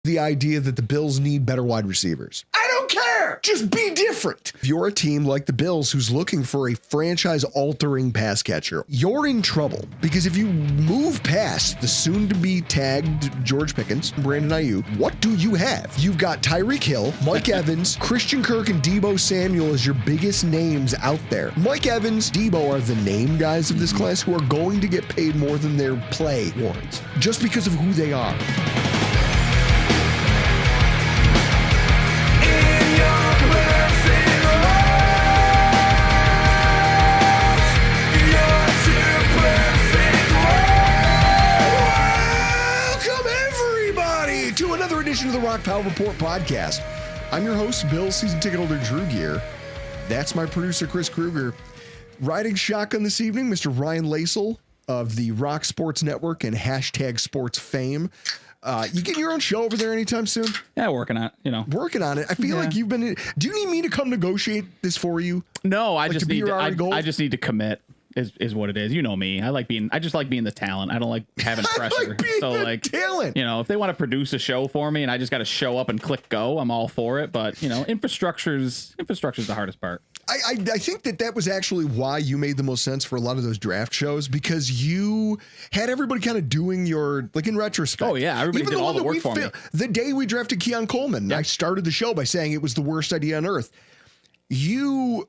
the idea that the Bills need better wide receivers. I don't care. Just be different. If you're a team like the Bills who's looking for a franchise-altering pass catcher, you're in trouble. Because if you move past the soon-to-be tagged George Pickens, Brandon Ayuk, what do you have? You've got Tyreek Hill, Mike Evans, Christian Kirk, and Deebo Samuel as your biggest names out there. Mike Evans, Deebo are the name guys of this class who are going to get paid more than their play warrants, just because of who they are. To the Rock Pile Report podcast. I'm your host, Bill season ticket holder Drew Gear. That's my producer, Chris Kruger. Riding shotgun this evening, Mr. Ryan Lasel of the Rock Sports Network and hashtag sports fame. You getting your own show over there anytime soon? Yeah, working on it, Working on it. I feel like you've been... Do you need me to come negotiate this for you? No, I just need to commit. Is what it is. You know me. I just like being the talent. I don't like having pressure. Talent. If they want to produce a show for me and I just got to show up and click go, I'm all for it. But infrastructure's the hardest part. I think that was actually why you made the most sense for a lot of those draft shows, because you had everybody kind of doing your, like, in retrospect. Oh yeah, everybody did all the work for me. The day we drafted Keon Coleman, I started the show by saying it was the worst idea on earth. You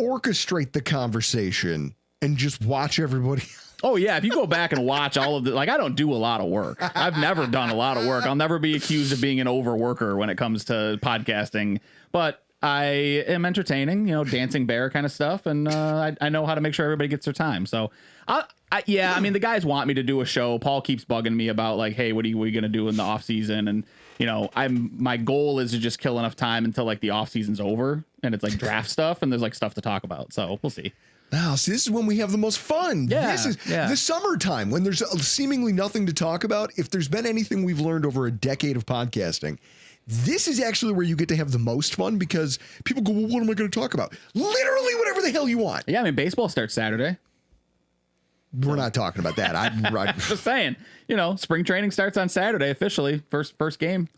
orchestrate the conversation and just watch everybody. Oh, yeah. If you go back and watch all of I don't do a lot of work. I've never done a lot of work. I'll never be accused of being an overworker when it comes to podcasting. But I am entertaining, dancing bear kind of stuff. And I know how to make sure everybody gets their time. So, the guys want me to do a show. Paul keeps bugging me about, like, hey, what are you going to do in the offseason? And, my goal is to just kill enough time until, like, the offseason's over. And it's, like, draft stuff. And there's, like, stuff to talk about. So we'll see. Wow, see, this is when we have the most fun. Yeah, this is the summertime when there's seemingly nothing to talk about. If there's been anything we've learned over a decade of podcasting, this is actually where you get to have the most fun, because people go, well, what am I going to talk about? Literally whatever the hell you want. Yeah, baseball starts Saturday. We're not talking about that. I'm just saying, spring training starts on Saturday officially. First game.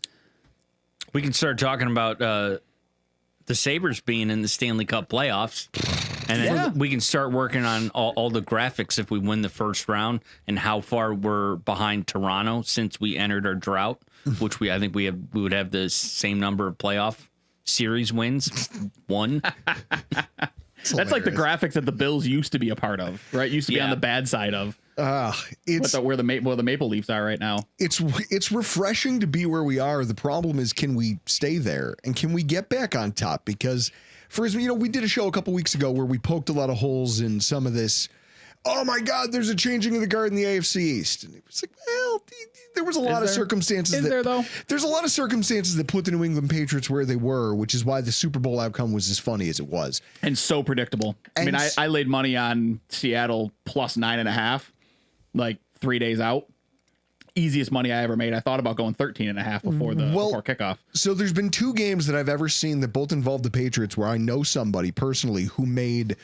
We can start talking about the Sabres being in the Stanley Cup playoffs. And then we can start working on all the graphics if we win the first round and how far we're behind Toronto since we entered our drought, which I think we would have the same number of playoff series wins. One. That's like the graphics that the Bills used to be a part of, right? Used to be on the bad side of. It's where the Maple Leafs are right now. It's refreshing to be where we are. The problem is, can we stay there and can we get back on top? Because we did a show a couple weeks ago where we poked a lot of holes in some of this. Oh my God, there's a changing of the guard in the AFC East. And it was like, well, there was a lot of circumstances. There's a lot of circumstances that put the New England Patriots where they were, which is why the Super Bowl outcome was as funny as it was. And so predictable. I laid money on Seattle plus 9.5, like 3 days out. Easiest money I ever made. I thought about going 13.5 before kickoff. So there's been two games that I've ever seen that both involved the Patriots where I know somebody personally who made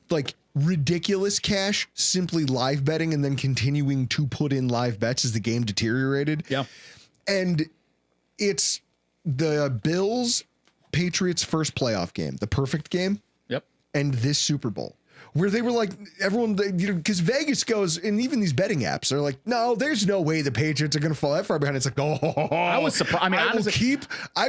like ridiculous cash simply live betting and then continuing to put in live bets as the game deteriorated. Yeah. And it's the Bills Patriots first playoff game, the perfect game. Yep. And this Super Bowl, where they were like, everyone, because Vegas goes, and even these betting apps are like, no, there's no way the Patriots are going to fall that far behind. It's like, I was surprised. I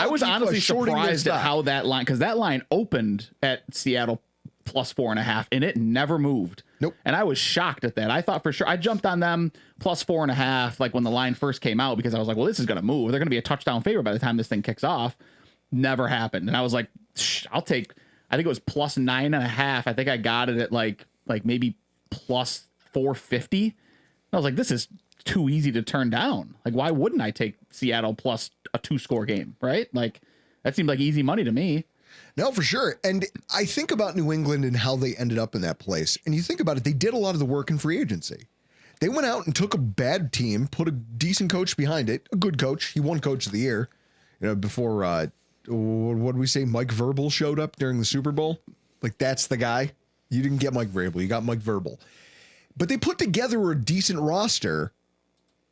was honestly surprised at how that line, because that line opened at Seattle plus 4.5, and it never moved. Nope. And I was shocked at that. I thought for sure, I jumped on them plus 4.5, like when the line first came out, because I was like, well, this is going to move. They're going to be a touchdown favorite by the time this thing kicks off. Never happened. And I was like, I'll take, I think it was plus 9.5. I think I got it at like maybe plus 450. I was like, this is too easy to turn down. Like, why wouldn't I take Seattle plus a 2-score game, right? Like, that seemed like easy money to me. No, for sure. And I think about New England and how they ended up in that place. And you think about it, they did a lot of the work in free agency. They went out and took a bad team, put a decent coach behind it, a good coach. He won Coach of the Year, before, what did we say? Mike Vrabel showed up during the Super Bowl. Like, that's the guy. You didn't get Mike Vrabel. You got Mike Vrabel. But they put together a decent roster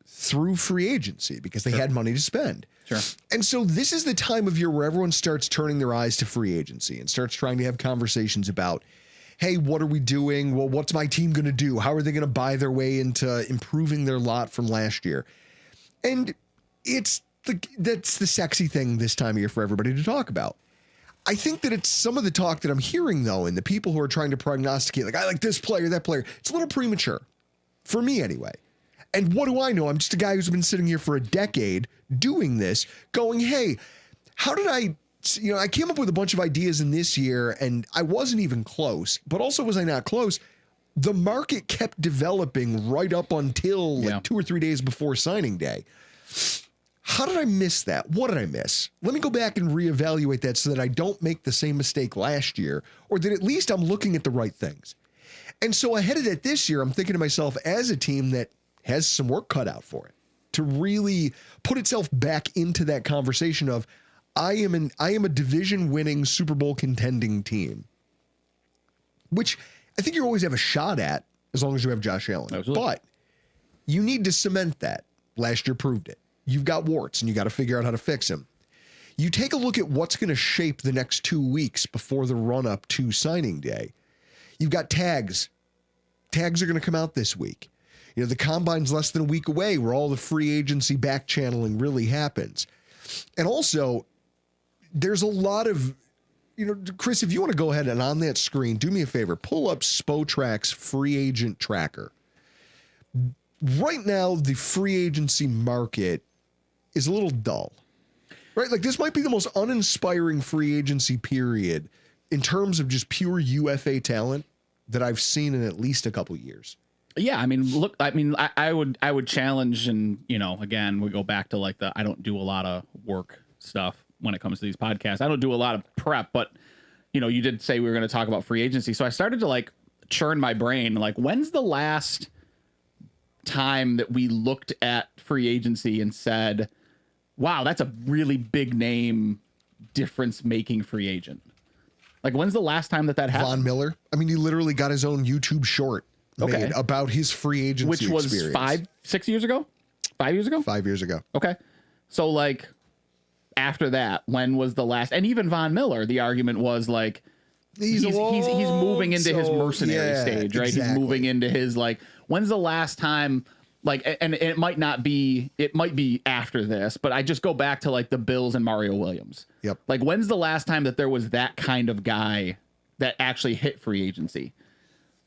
through free agency because they had money to spend. Sure. And so this is the time of year where everyone starts turning their eyes to free agency and starts trying to have conversations about, hey, what are we doing? Well, what's my team going to do? How are they going to buy their way into improving their lot from last year? And that's the sexy thing this time of year for everybody to talk about. I think that it's some of the talk that I'm hearing, though, and the people who are trying to prognosticate, like, I like this player, that player, it's a little premature. For me, anyway. And what do I know? I'm just a guy who's been sitting here for a decade doing this, going, hey, how did I came up with a bunch of ideas in this year, and I wasn't even close. But also, was I not close? The market kept developing right up until like 2 or 3 days before signing day. How did I miss that? What did I miss? Let me go back and reevaluate that so that I don't make the same mistake last year, or that at least I'm looking at the right things. And so ahead of that this year, I'm thinking to myself, as a team that has some work cut out for it, to really put itself back into that conversation of, I am a division winning Super Bowl contending team, which I think you always have a shot at as long as you have Josh Allen. Absolutely. But you need to cement that. Last year proved it. You've got warts and you got to figure out how to fix them. You take a look at what's going to shape the next 2 weeks before the run up to signing day. You've got tags. Tags are going to come out this week. You know, the combine's less than a week away where all the free agency back channeling really happens. And also, there's a lot of, Chris, if you want to go ahead and on that screen, do me a favor, pull up Spotrack's free agent tracker. Right now, the free agency market is a little dull, right? Like this might be the most uninspiring free agency period in terms of just pure UFA talent that I've seen in at least a couple years. Yeah, I mean, look, I would challenge, and again, we go back to like I don't do a lot of work stuff when it comes to these podcasts. I don't do a lot of prep, but you did say we were going to talk about free agency, so I started to like churn my brain. Like, when's the last time that we looked at free agency and said, wow, that's a really big name difference making free agent? Like, when's the last time that happened? Von Miller. I mean, he literally got his own YouTube short made about his free agency which was experience. 6 years ago? 5 years ago? 5 years ago. Okay. So like after that, when was the last? And even Von Miller, the argument was like, he's moving into his mercenary stage, right? Exactly. He's moving into his like, when's the last time? Like, and it might be after this, but I just go back to like the Bills and Mario Williams. Yep. Like, when's the last time that there was that kind of guy that actually hit free agency?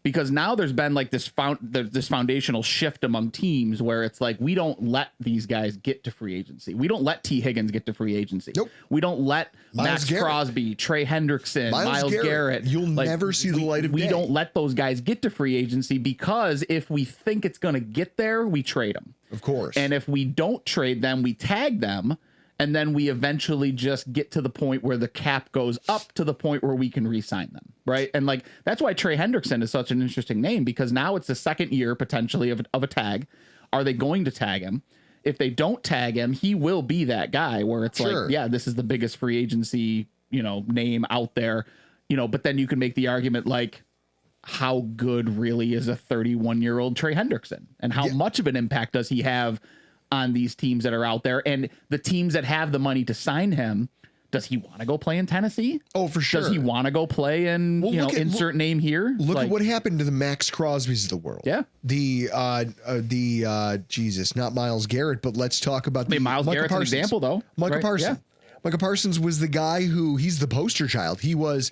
Because now there's been like this foundational shift among teams where it's like, we don't let these guys get to free agency. We don't let T. Higgins get to free agency. Nope. We don't let Max Crosby, Trey Hendrickson, Myles Garrett. You'll never see the light of day. We don't let those guys get to free agency because if we think it's going to get there, we trade them. Of course. And if we don't trade them, we tag them. And then we eventually just get to the point where the cap goes up to the point where we can re-sign them, right? And like that's why Trey Hendrickson is such an interesting name, because now it's the second year potentially of a tag. Are they going to tag him? If they don't tag him, he will be that guy where it's like, yeah, this is the biggest free agency, name out there, but then you can make the argument like, how good really is a 31-year-old Trey Hendrickson, and how much of an impact does he have on these teams that are out there, and the teams that have the money to sign him? Does he want to go play in Tennessee? Oh, for sure. Does he want to go play in, insert name here? Look at what happened to the Max Crosbys of the world. Yeah. Jesus, not Myles Garrett, but let's talk about Myles Garrett's an example, though. Micah Parsons. Yeah. Micah Parsons was the guy he's the poster child. He was,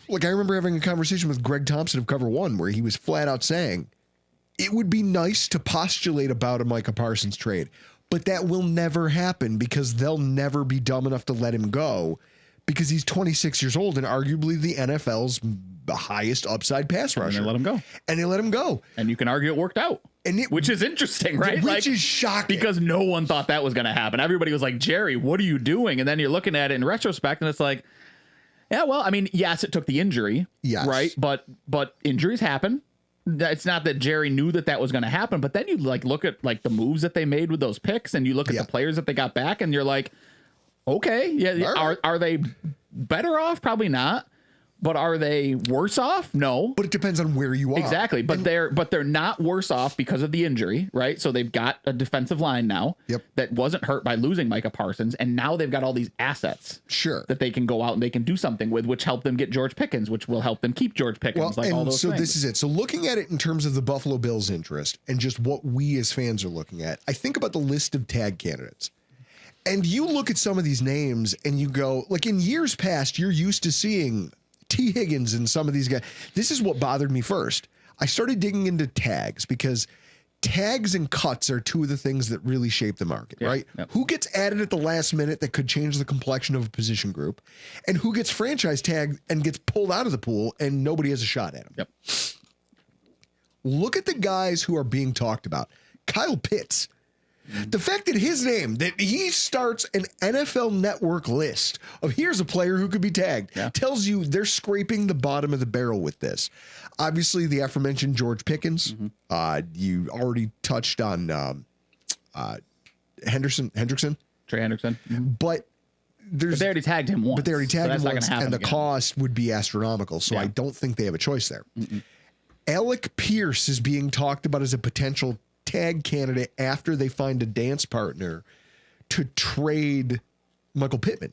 like, I remember having a conversation with Greg Thompson of Cover One where he was flat out saying, it would be nice to postulate about a Micah Parsons trade, but that will never happen because they'll never be dumb enough to let him go because he's 26 years old and arguably the NFL's highest upside pass rusher. And they let him go. And they let him go. And you can argue it worked out. Which is interesting, right? Which is shocking. Because no one thought that was going to happen. Everybody was like, Jerry, what are you doing? And then you're looking at it in retrospect and it's like, yeah, well, I mean, yes, it took the injury. Yes. Right? But injuries happen. It's not that Jerry knew that was going to happen, but then you like look at like the moves that they made with those picks, and you look at the players that they got back, and you're like, okay, yeah, are they better off? Probably not, But are they worse off? No. But it depends on where you are. Exactly. But they're not worse off because of the injury, right? So they've got a defensive line now that wasn't hurt by losing Micah Parsons, and now they've got all these assets that they can go out and they can do something with, which help them get George Pickens, which will help them keep George Pickens. Well, all those things. This is it. So looking at it in terms of the Buffalo Bills' interest and just what we as fans are looking at, I think about the list of tag candidates. And you look at some of these names and you go, like in years past, you're used to seeing T. Higgins and some of these guys. This is what bothered me first. I started digging into tags because tags and cuts are two of the things that really shape the market, right? Yep. Who gets added at the last minute that could change the complexion of a position group, and who gets franchise tagged and gets pulled out of the pool and nobody has a shot at him. Yep. Look at the guys who are being talked about. Kyle Pitts. The fact that his name, that he starts an NFL Network list of here's a player who could be tagged, tells you they're scraping the bottom of the barrel with this. Obviously, the aforementioned George Pickens. You already touched on Hendrickson. Trey Hendrickson. But they already tagged him once. But they already tagged him once, and the cost would be astronomical. So I don't think they have a choice there. Alec Pierce is being talked about as a potential tag candidate after they find a dance partner to trade Michael Pittman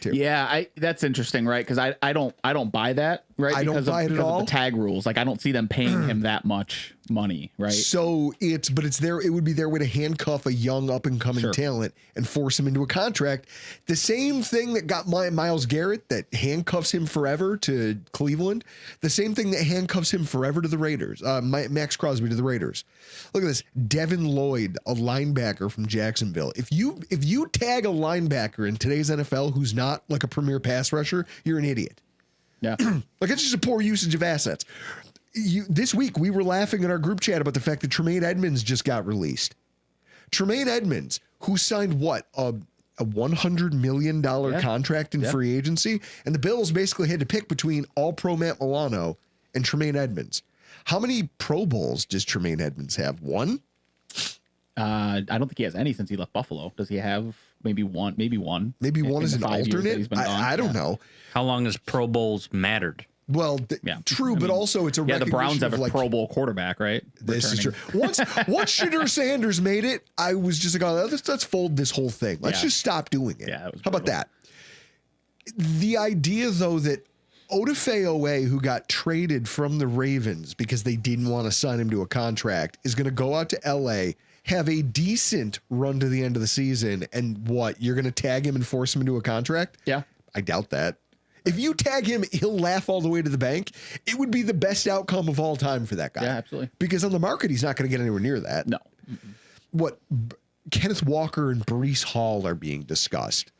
to. Yeah, that's interesting, right? Because I don't buy that, right? I don't buy it at all. Of the tag rules, like I don't see them paying him that much money, right? So it's there. It would be their way to handcuff a young up and coming talent and force him into a contract. The same thing that got Myles Garrett, that handcuffs him forever to Cleveland. The same thing that handcuffs him forever to the Raiders. Max Crosby to the Raiders. Look at this. Devin Lloyd, a linebacker from Jacksonville. If you tag a linebacker in today's NFL who's not like a premier pass rusher, you're an idiot. Yeah. Like it's just a poor usage of assets. This week, we were laughing in our group chat about the fact that Tremaine Edmonds just got released. Tremaine Edmonds, who signed what? A $100 million contract in free agency. And the Bills basically had to pick between All-Pro Matt Milano and Tremaine Edmonds. How many Pro Bowls does Tremaine Edmonds have? One? I don't think he has any since he left Buffalo. Does he have maybe one? Maybe one. Maybe one as an alternate? I don't know. How long has Pro Bowls mattered? Well, true, but also it's a recognition the Browns have a Pro Bowl quarterback, right? This is true. Once Shedeur Sanders made it, I was just like, oh, let's fold this whole thing. Let's just stop doing it. Yeah, how about that? The idea, though, that Odafe Owe, who got traded from the Ravens because they didn't want to sign him to a contract, is going to go out to L.A., have a decent run to the end of the season, and what, you're going to tag him and force him into a contract? Yeah. I doubt that. If you tag him, he'll laugh all the way to the bank. It would be the best outcome of all time for that guy. Yeah, absolutely. Because on the market, he's not going to get anywhere near that. No. What Kenneth Walker and Breece Hall are being discussed.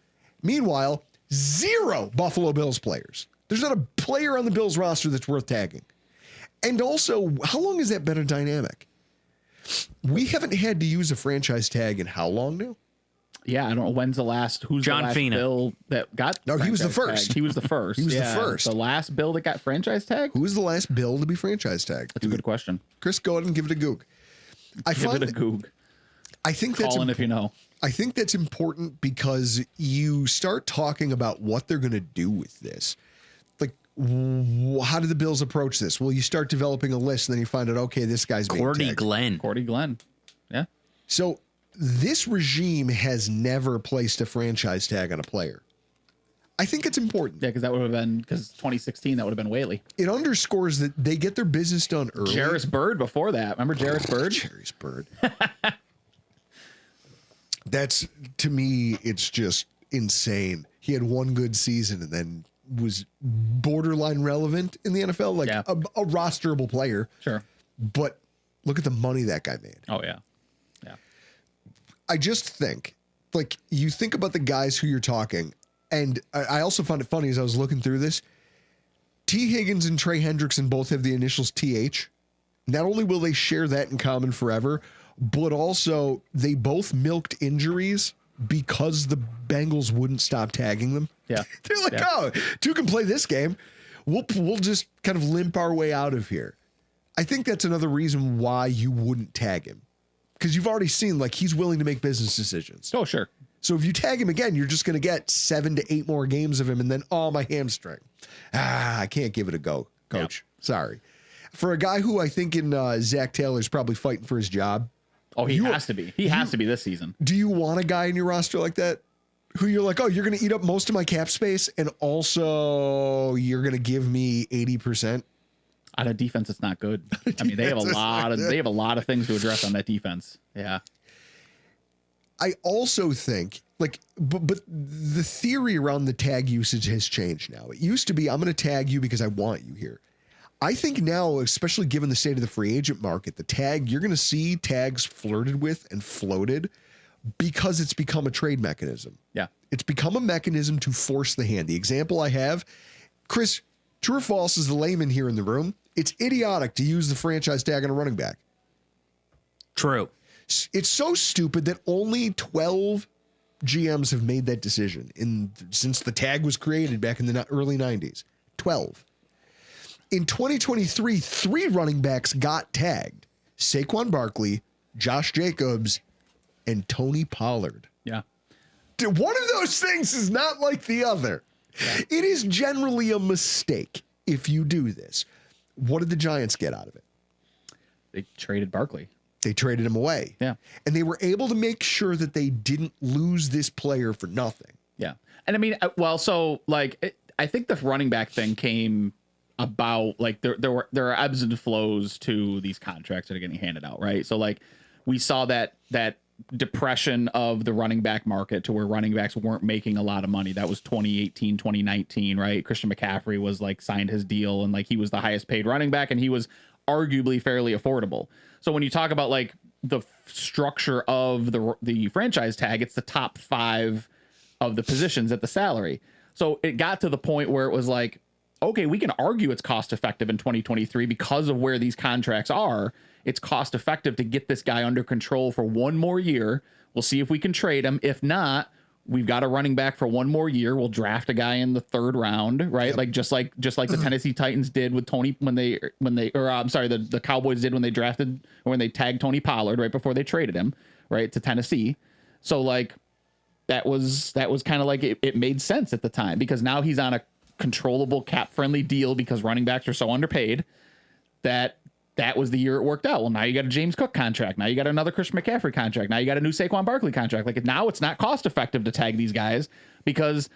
Meanwhile, 0 Buffalo Bills players. There's not a player on the Bills roster that's worth tagging. And also, how long has that been a dynamic? We haven't had to use a franchise tag in how long now? Yeah, I don't know. When's the last? Who's John the last Fina. Bill that got? No, he was the first. Tagged? He was the first. He was the first. The last Bill that got franchise tag. Who was the last Bill to be franchise tagged? That's a good question. Chris, go ahead and give it a goog. Give it a goog. I think that's Call in if you know. I think that's important because you start talking about what they're going to do with this. Like, how do the Bills approach this? Well, you start developing a list, and then you find out, okay, this guy's being tagged. Cordy Glenn. Yeah. So this regime has never placed a franchise tag on a player. I think it's important. Yeah, because that would have been, because 2016, that would have been Whaley. It underscores that they get their business done early. Jarris Bird before that. Remember Jarris Bird? Jarris Bird. That's, to me, it's just insane. He had one good season and then was borderline relevant in the NFL, like a rosterable player. Sure. But look at the money that guy made. Oh, yeah. Yeah. I just think, like, you think about the guys who you're talking, and I also found it funny as I was looking through this. T. Higgins and Trey Hendrickson both have the initials TH. Not only will they share that in common forever, but also they both milked injuries because the Bengals wouldn't stop tagging them. Yeah. They're like, oh, two can play this game. We'll just kind of limp our way out of here. I think that's another reason why you wouldn't tag him. Because you've already seen, like, he's willing to make business decisions. Oh, sure. So if you tag him again, you're just going to get 7 to 8 more games of him, and then, my hamstring. I can't give it a go, coach. Yep. Sorry. For a guy who I think in Zach Taylor's probably fighting for his job. Oh, he has to be. He has to be this season. Do you want a guy in your roster like that? Who you're like, you're going to eat up most of my cap space, and also you're going to give me 80%? On a defense, it's not good. I mean, they have a lot of things to address on that defense. Yeah. I also think but the theory around the tag usage has changed now. It used to be, I'm going to tag you because I want you here. I think now, especially given the state of the free agent market, you're going to see tags flirted with and floated because it's become a trade mechanism. Yeah. It's become a mechanism to force the hand. The example I have, Chris, true or false, is the layman here in the room. It's idiotic to use the franchise tag on a running back. True. It's so stupid that only 12 GMs have made that decision since the tag was created back in the early 90s. 12. In 2023, 3 running backs got tagged. Saquon Barkley, Josh Jacobs, and Tony Pollard. Yeah. One of those things is not like the other. Yeah. It is generally a mistake if you do this. What did the Giants get out of it? They traded Barkley. They traded him away. Yeah. And they were able to make sure that they didn't lose this player for nothing. Yeah. And I mean, I think the running back thing came about, there are ebbs and flows to these contracts that are getting handed out, right? So we saw that depression of the running back market to where running backs weren't making a lot of money. That was 2018, 2019, right? Christian McCaffrey was signed his deal, and he was the highest paid running back, and he was arguably fairly affordable. So when you talk about the structure of the franchise tag, it's the top 5 of the positions at the salary. So it got to the point where it was okay, we can argue it's cost effective in 2023 because of where these contracts are. It's cost effective to get this guy under control for 1 more year. We'll see if we can trade him. If not, we've got a running back for 1 more year. We'll draft a guy in the 3rd round, right? Yep. Just like the Tennessee Titans did with Tony the Cowboys did when they drafted or when they tagged Tony Pollard right before they traded him, right, to Tennessee. So that was kind of it made sense at the time because now he's on a controllable cap friendly deal because running backs are so underpaid that was the year it worked out. Well, now you got a James Cook contract. Now you got another Christian McCaffrey contract. Now you got a new Saquon Barkley contract. Now it's not cost effective to tag these guys because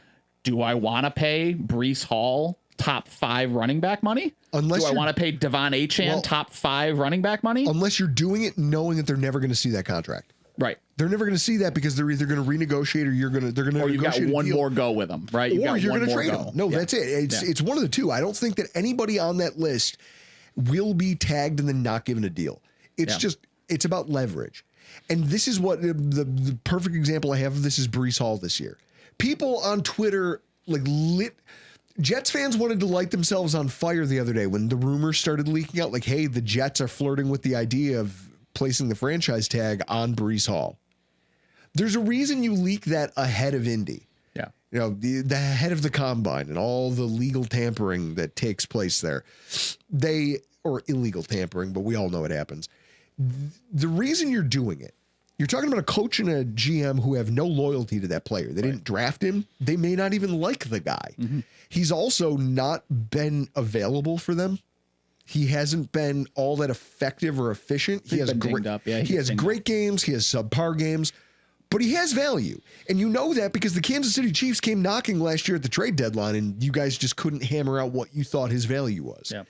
do I want to pay Breece Hall top 5 running back money? Do I want to pay Devon Achane top 5 running back money? Unless you're doing it knowing that they're never going to see that contract. Right. They're never going to see that because they're either going to renegotiate or they're going to. Or you got one more go with them, right? Or you're going to trade them. No, that's it. It's one of the two. I don't think that anybody on that list will be tagged and then not given a deal. It's about leverage. And this is what the perfect example I have of this is Breece Hall this year. People on Twitter Jets fans wanted to light themselves on fire the other day when the rumors started leaking out hey, the Jets are flirting with the idea of placing the franchise tag on Breece Hall. There's a reason you leak that ahead of Indy. Yeah. The head of the combine and all the legal tampering that takes place there. Or illegal tampering, but we all know it happens. The reason you're doing it, you're talking about a coach and a GM who have no loyalty to that player. They didn't draft him. They may not even like the guy. Mm-hmm. He's also not been available for them. He hasn't been all that effective or efficient. He has great games. He has subpar games. But he has value. And you know that because the Kansas City Chiefs came knocking last year at the trade deadline and you guys just couldn't hammer out what you thought his value was. Yeah.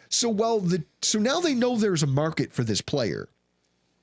So now they know there's a market for this player.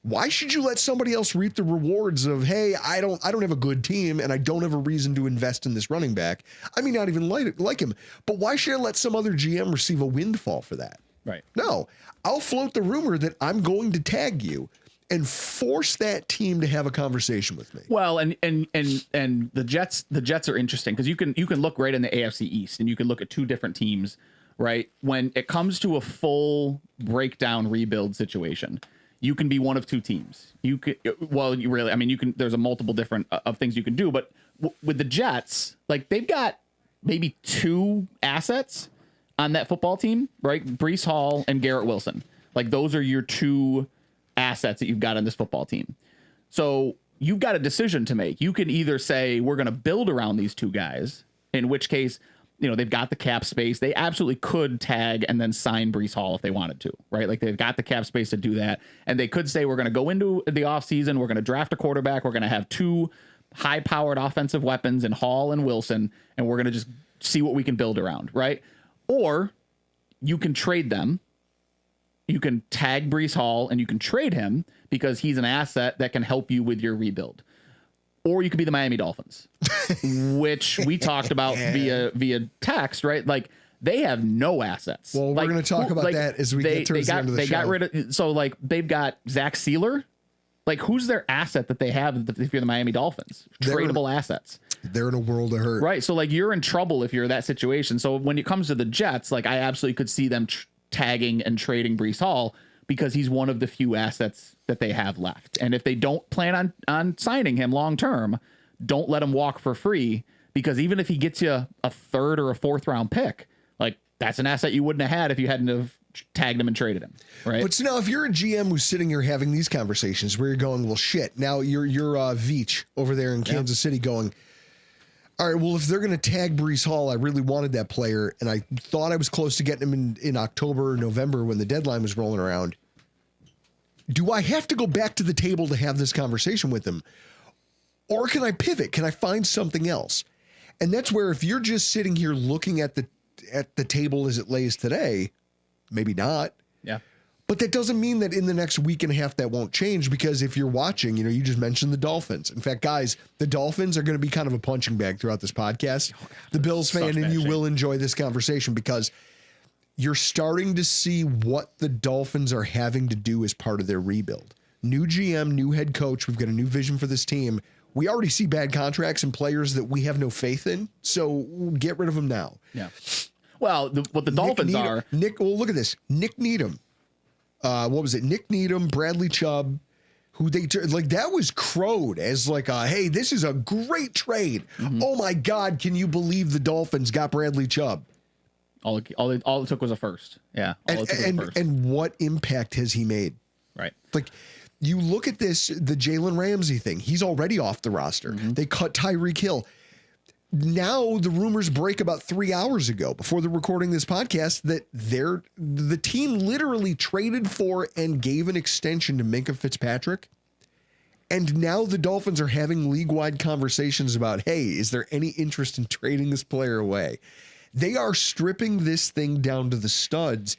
Why should you let somebody else reap the rewards of, hey, I don't have a good team and I don't have a reason to invest in this running back. I may not even like him, but why should I let some other GM receive a windfall for that? Right. No, I'll float the rumor that I'm going to tag you and force that team to have a conversation with me. Well, and the Jets are interesting because you can look right in the AFC East and you can look at 2 different teams, right? When it comes to a full breakdown rebuild situation, you can be one of 2 teams. There's a multiple different of things you can do, but with the Jets, they've got maybe 2 assets on that football team, right? Breece Hall and Garrett Wilson. Those are your 2 assets that you've got on this football team. So you've got a decision to make. You can either say we're going to build around these two guys, in which case, they've got the cap space. They absolutely could tag and then sign Breece Hall if they wanted to, right? Like they've got the cap space to do that. And they could say, we're going to go into the offseason. We're going to draft a quarterback. We're going to have two high powered offensive weapons in Hall and Wilson. And we're going to just see what we can build around. Right. Or you can trade them. You can tag Breece Hall and you can trade him because he's an asset that can help you with your rebuild. Or you could be the Miami Dolphins, which we talked about via text, right? Like they have no assets. Well, we're going to talk about that as we get towards the end of the show. Got rid of, so like they've got Zach Sealer. Like who's their asset that they have if you're the Miami Dolphins? Tradable assets. They're in a world of hurt. Right. So like you're in trouble if you're in that situation. So when it comes to the Jets, like I absolutely could see them tagging and trading Breece Hall because he's one of the few assets that they have left. And if they don't plan on signing him long term, don't let him walk for free, because even if he gets you a third or a fourth round pick, like that's an asset you wouldn't have had if you hadn't have tagged him and traded him. Right. But so now if you're a GM who's sitting here having these conversations where you're going, well, shit, now you're Veach over there in Kansas City going, all right, well, if they're going to tag Breece Hall, I really wanted that player, and I thought I was close to getting him in October or November when the deadline was rolling around. Do I have to go back to the table to have this conversation with him? Or can I pivot? Can I find something else? And that's where if you're just sitting here looking at the table as it lays today, maybe not. Yeah. But that doesn't mean that in the next week and a half that won't change, because if you're watching, you just mentioned the Dolphins. In fact, guys, the Dolphins are going to be kind of a punching bag throughout this podcast. Oh, God, the Bills fan and you will enjoy this conversation because you're starting to see what the Dolphins are having to do as part of their rebuild. New GM, new head coach. We've got a new vision for this team. We already see bad contracts and players that we have no faith in. So get rid of them now. Yeah. Well, what the Dolphins are. Well, look at this. Nick Needham. What was it? Nick Needham, Bradley Chubb, who they like that was crowed as like hey, this is a great trade. Mm-hmm. Oh my God, can you believe the Dolphins got Bradley Chubb? All it took was a first. Yeah. And what impact has he made? Right. Like you look at this, the Jalen Ramsey thing, he's already off the roster. Mm-hmm. They cut Tyreek Hill. Now the rumors break about 3 hours ago before the recording this podcast that the team literally traded for and gave an extension to Minkah Fitzpatrick. And now the Dolphins are having league-wide conversations about, hey, is there any interest in trading this player away? They are stripping this thing down to the studs,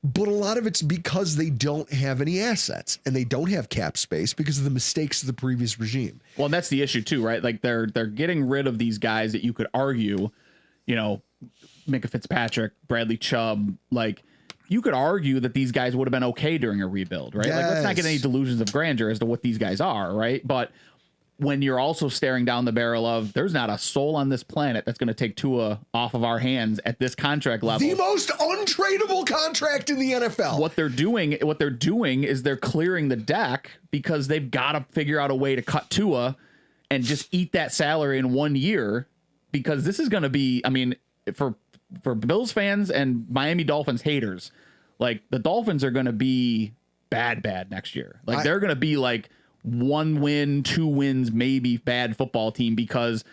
but a lot of it's because they don't have any assets and they don't have cap space because of the mistakes of the previous regime. Well, and that's the issue too, right? Like they're getting rid of these guys that you could argue, Minkah Fitzpatrick, Bradley Chubb, like you could argue that these guys would have been okay during a rebuild, right? Yes. Like let's not get any delusions of grandeur as to what these guys are, right? But when you're also staring down the barrel of there's not a soul on this planet that's going to take Tua off of our hands at this contract level. The most untradeable contract in the NFL. What they're doing is they're clearing the deck because they've got to figure out a way to cut Tua and just eat that salary in 1 year, because this is going to be, I mean, for Bills fans and Miami Dolphins haters, like the Dolphins are going to be bad next year. Like they're going to be like 1 win, 2 wins, maybe bad football team because,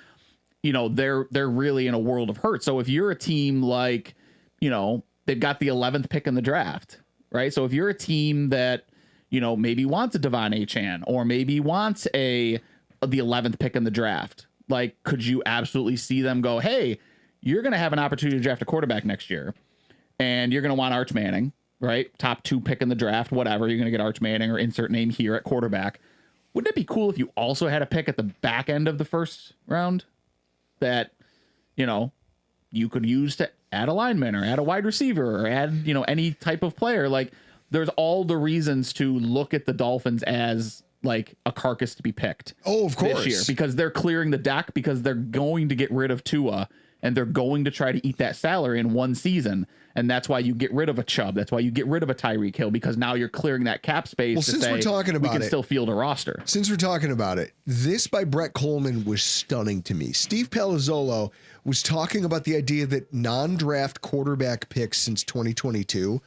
they're really in a world of hurt. So if you're a team like, they've got the 11th pick in the draft, right? So if you're a team that, maybe wants a Devon Achane or maybe wants the 11th pick in the draft, like, could you absolutely see them go, hey, you're going to have an opportunity to draft a quarterback next year and you're going to want Arch Manning, right? Top 2 pick in the draft, whatever. You're going to get Arch Manning or insert name here at quarterback. Wouldn't it be cool if you also had a pick at the back end of the first round that, you could use to add a lineman or add a wide receiver or add, any type of player? Like there's all the reasons to look at the Dolphins as like a carcass to be picked. Oh, of course. This year, because they're clearing the deck, because they're going to get rid of Tua and they're going to try to eat that salary in one season. And that's why you get rid of a Chubb. That's why you get rid of a Tyreek Hill, because now you're clearing that cap space. Well, since we're talking about we can still field a roster. Since we're talking about it, this by Brett Coleman was stunning to me. Steve Palazzolo was talking about the idea that non-draft quarterback picks since 2022,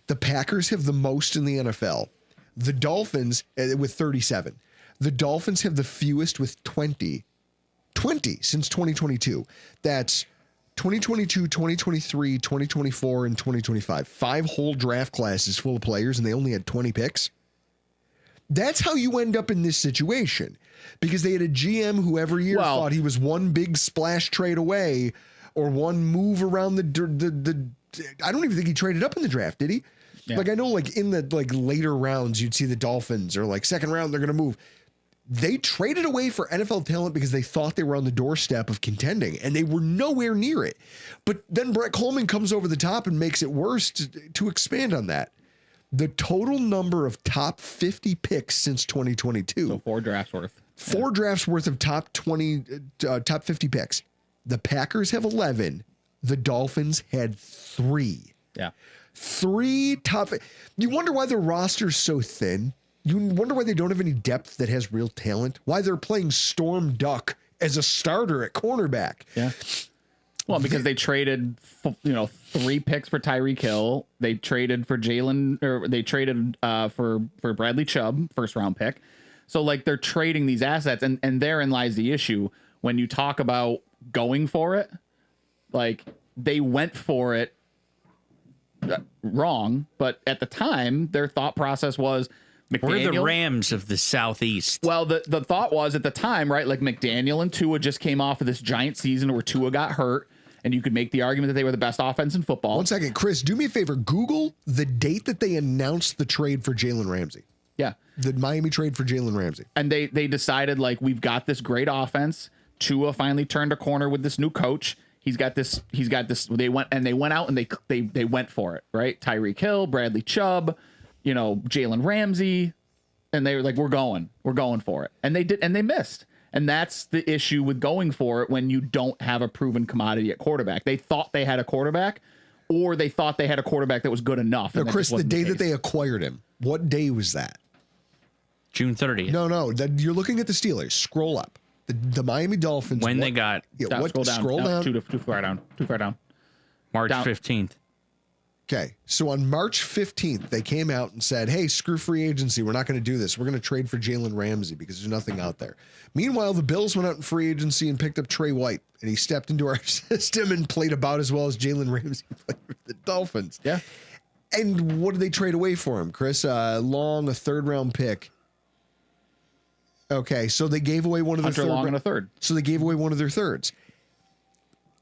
the Packers have the most in the NFL. The Dolphins with 37. The Dolphins have the fewest with 20 since 2022. That's 2022, 2023, 2024, and 2025. 5 whole draft classes full of players, and they only had 20 picks. That's how you end up in this situation, because they had a GM who every year thought he was one big splash trade away or one move around the I don't even think he traded up in the draft, did he? Yeah. Like, I know, like, in the later rounds, you'd see the Dolphins, or like second round, they're going to move. They traded away for NFL talent because they thought they were on the doorstep of contending, and they were nowhere near it. But then Brett Coleman comes over the top and makes it worse. To expand on that, the total number of top 50 picks since 2022. So 4 drafts worth. 4 drafts worth of top 50 picks. The Packers have 11. The Dolphins had 3. Yeah. 3 top. You wonder why the roster's so thin. You wonder why they don't have any depth that has real talent. Why they're playing Storm Duck as a starter at cornerback. Yeah. Well, because they traded, 3 picks for Tyreek Hill. They traded for for Bradley Chubb, first round pick. So, like, they're trading these assets, and therein lies the issue. When you talk about going for it, like, they went for it wrong, but at the time, their thought process was, McDaniel, we're the Rams of the Southeast. Well, the thought was at the time, right? Like, McDaniel and Tua just came off of this giant season where Tua got hurt, and you could make the argument that they were the best offense in football. 1 second, Chris, do me a favor. Google the date that they announced the trade for Jalen Ramsey. Yeah. The Miami trade for Jalen Ramsey. And they decided, like, we've got this great offense. Tua finally turned a corner with this new coach. He's got this. They went out and they went for it, right? Tyreek Hill, Bradley Chubb, Jalen Ramsey, and they were like, we're going for it. And they did, and they missed. And that's the issue with going for it when you don't have a proven commodity at quarterback. They thought they had a quarterback, or they thought they had a quarterback that was good enough. No, Chris, the day that they acquired him, what day was that? June 30th. No, you're looking at the Steelers. Scroll up. The Miami Dolphins. When they got. Yeah, scroll down. Too far down. March 15th. Okay, so on March 15th, they came out and said, hey, screw free agency. We're not going to do this. We're going to trade for Jalen Ramsey because there's nothing out there. Meanwhile, the Bills went out in free agency and picked up Trey White, and he stepped into our system and played about as well as Jalen Ramsey played with the Dolphins. Yeah. And what did they trade away for him, Chris? Long, a 3rd-round pick. Okay, so they gave away one of their Long and a third. So they gave away one of their thirds.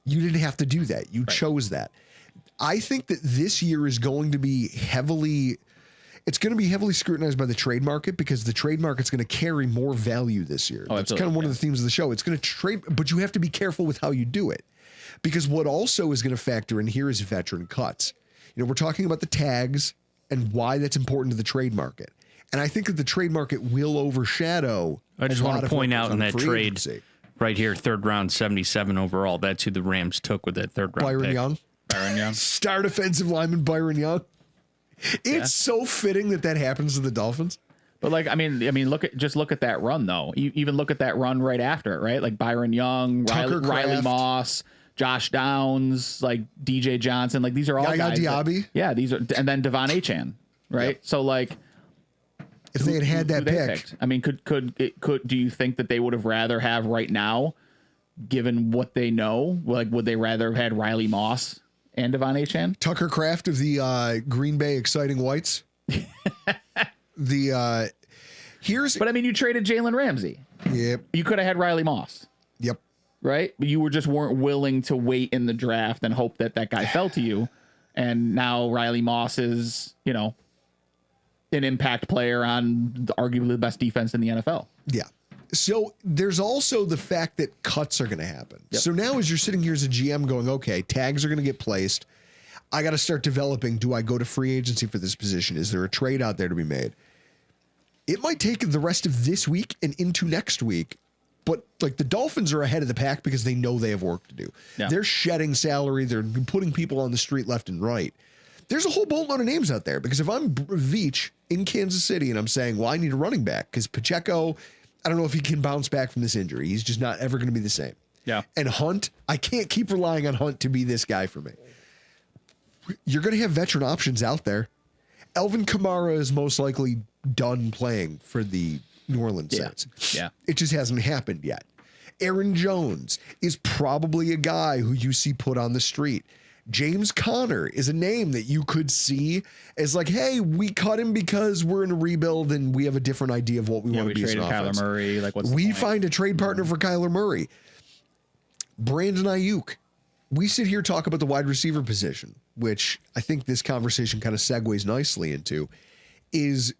You didn't have to do that. You chose that. I think that this year is going to be heavily scrutinized by the trade market, because the trade market's going to carry more value this year. That's kind of one of the themes of the show. It's going to trade, but you have to be careful with how you do it, because what also is going to factor in here is veteran cuts. We're talking about the tags and why that's important to the trade market. And I think that the trade market will overshadow. I just want to point out in that trade right here, 3rd round, 77 overall. That's who the Rams took with that 3rd round pick. Byron Young. Star defensive lineman Byron Young. It's so fitting that happens to the Dolphins. But look at that run though. You even look at that run right after it, right? Like Byron Young, Riley Moss, Josh Downs, like DJ Johnson, like these are all guys. Diaby. And then Devon Achane, right? Yep. So like, if they had that pick, I mean, do you think that they would have rather have right now, given what they know? Like, would they rather have had Riley Moss and Devon Achane? Tucker Kraft of the Green Bay Exciting Whites. But I mean, you traded Jalen Ramsey. Yep. You could have had Riley Moss. Yep. Right, but you weren't willing to wait in the draft and hope that guy fell to you. And now Riley Moss is, an impact player on arguably the best defense in the NFL. Yeah. So there's also the fact that cuts are going to happen. Yep. So now as you're sitting here as a GM going, okay, tags are going to get placed. I got to start developing. Do I go to free agency for this position? Is there a trade out there to be made? It might take the rest of this week and into next week. But like, the Dolphins are ahead of the pack because they know they have work to do. Yeah. They're shedding salary. They're putting people on the street left and right. There's a whole boatload of names out there, because if I'm Veach in Kansas City and I'm saying, well, I need a running back because Pacheco, I don't know if he can bounce back from this injury. He's just not ever going to be the same. Yeah. And Hunt, I can't keep relying on Hunt to be this guy for me. You're going to have veteran options out there. Alvin Kamara is most likely done playing for the New Orleans Saints. Yeah. It just hasn't happened yet. Aaron Jones is probably a guy who you see put on the street. James Conner is a name that you could see as like, hey, we cut him because we're in a rebuild and we have a different idea of what we want to be as an offense. Kyler Murray. Like, what's we find a trade partner for Kyler Murray. Brandon Ayuk. We sit here talk about the wide receiver position, which I think this conversation kind of segues nicely into, is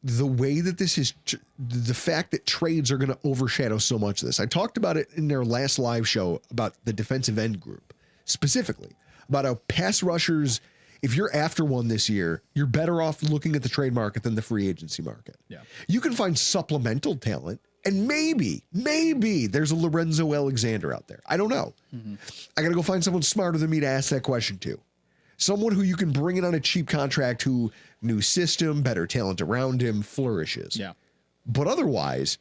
the way that this is, the fact that trades are going to overshadow so much of this. I talked about it in their last live show about the defensive end group, specifically about how pass rushers, if you're after one this year, you're better off looking at the trade market than the free agency market. Yeah. You can find supplemental talent, and maybe there's a Lorenzo Alexander out there. I don't know. I got to go find someone smarter than me to ask that question to. Someone who you can bring in on a cheap contract, who new system, better talent around him, flourishes. Yeah. But otherwise,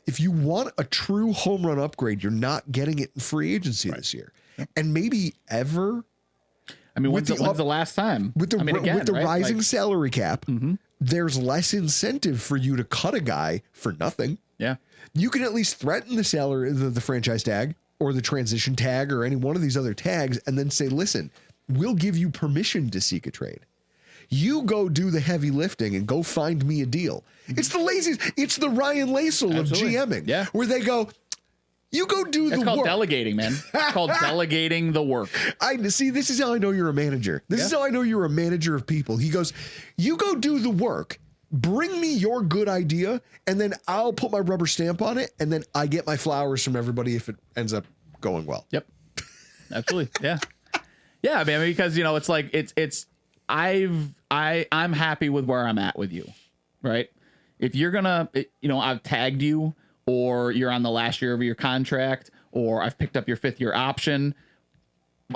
if you want a true home run upgrade, you're not getting it in free agency this year. And maybe ever. I mean, when's the last time? With the, with the right? rising salary cap, there's less incentive for you to cut a guy for nothing. Yeah. You can at least threaten the salary, the franchise tag or the transition tag or any one of these other tags, and then say, listen, we'll give you permission to seek a trade. You go do the heavy lifting and go find me a deal. It's the laziest. It's the Ryan Lasel of GMing. Yeah. Where they go, you go do the work. It's called delegating, man. It's called delegating the work. I see. This is how I know you're a manager. This is how I know you're a manager of people. He goes, you go do the work. Bring me your good idea, and then I'll put my rubber stamp on it, and then I get my flowers from everybody if it ends up going well. Yep. Absolutely. Yeah. Yeah. I mean, because, you know, it's like, I'm happy with where I'm at with you, right? If you're gonna, you know, I've tagged you, or you're on the last year of your contract, or I've picked up your 5th year option,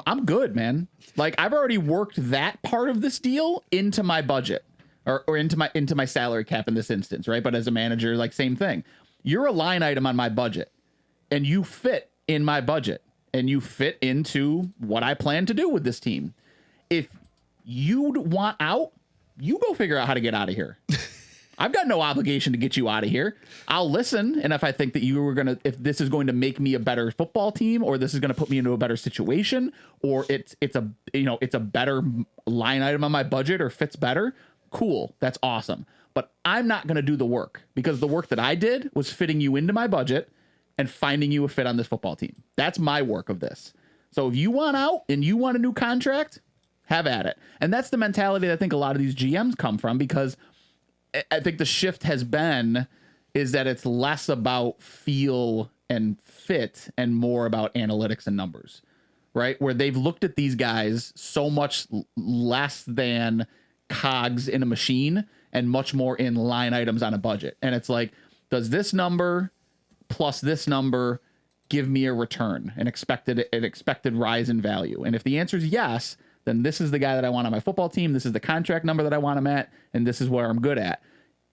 I'm good, man. Like, I've already worked that part of this deal into my budget, or into my salary cap in this instance, right? But as a manager, like, same thing. You're a line item on my budget, and you fit in my budget, and you fit into what I plan to do with this team. If you'd want out, you go figure out how to get out of here. I've got no obligation to get you out of here. I'll listen, and if I think that if this is going to make me a better football team, or this is going to put me into a better situation, or it's a better line item on my budget, or fits better, cool, that's awesome. But I'm not going to do the work, because the work that I did was fitting you into my budget and finding you a fit on this football team. That's my work of this. So if you want out and you want a new contract, have at it. And that's the mentality that I think a lot of these GMs come from, because I think the shift is that it's less about feel and fit and more about analytics and numbers, right? Where they've looked at these guys so much less than cogs in a machine and much more in line items on a budget. And it's like, does this number plus this number give me a return, an expected rise in value? And if the answer is yes, then this is the guy that I want on my football team. This is the contract number that I want him at, and this is where I'm good at.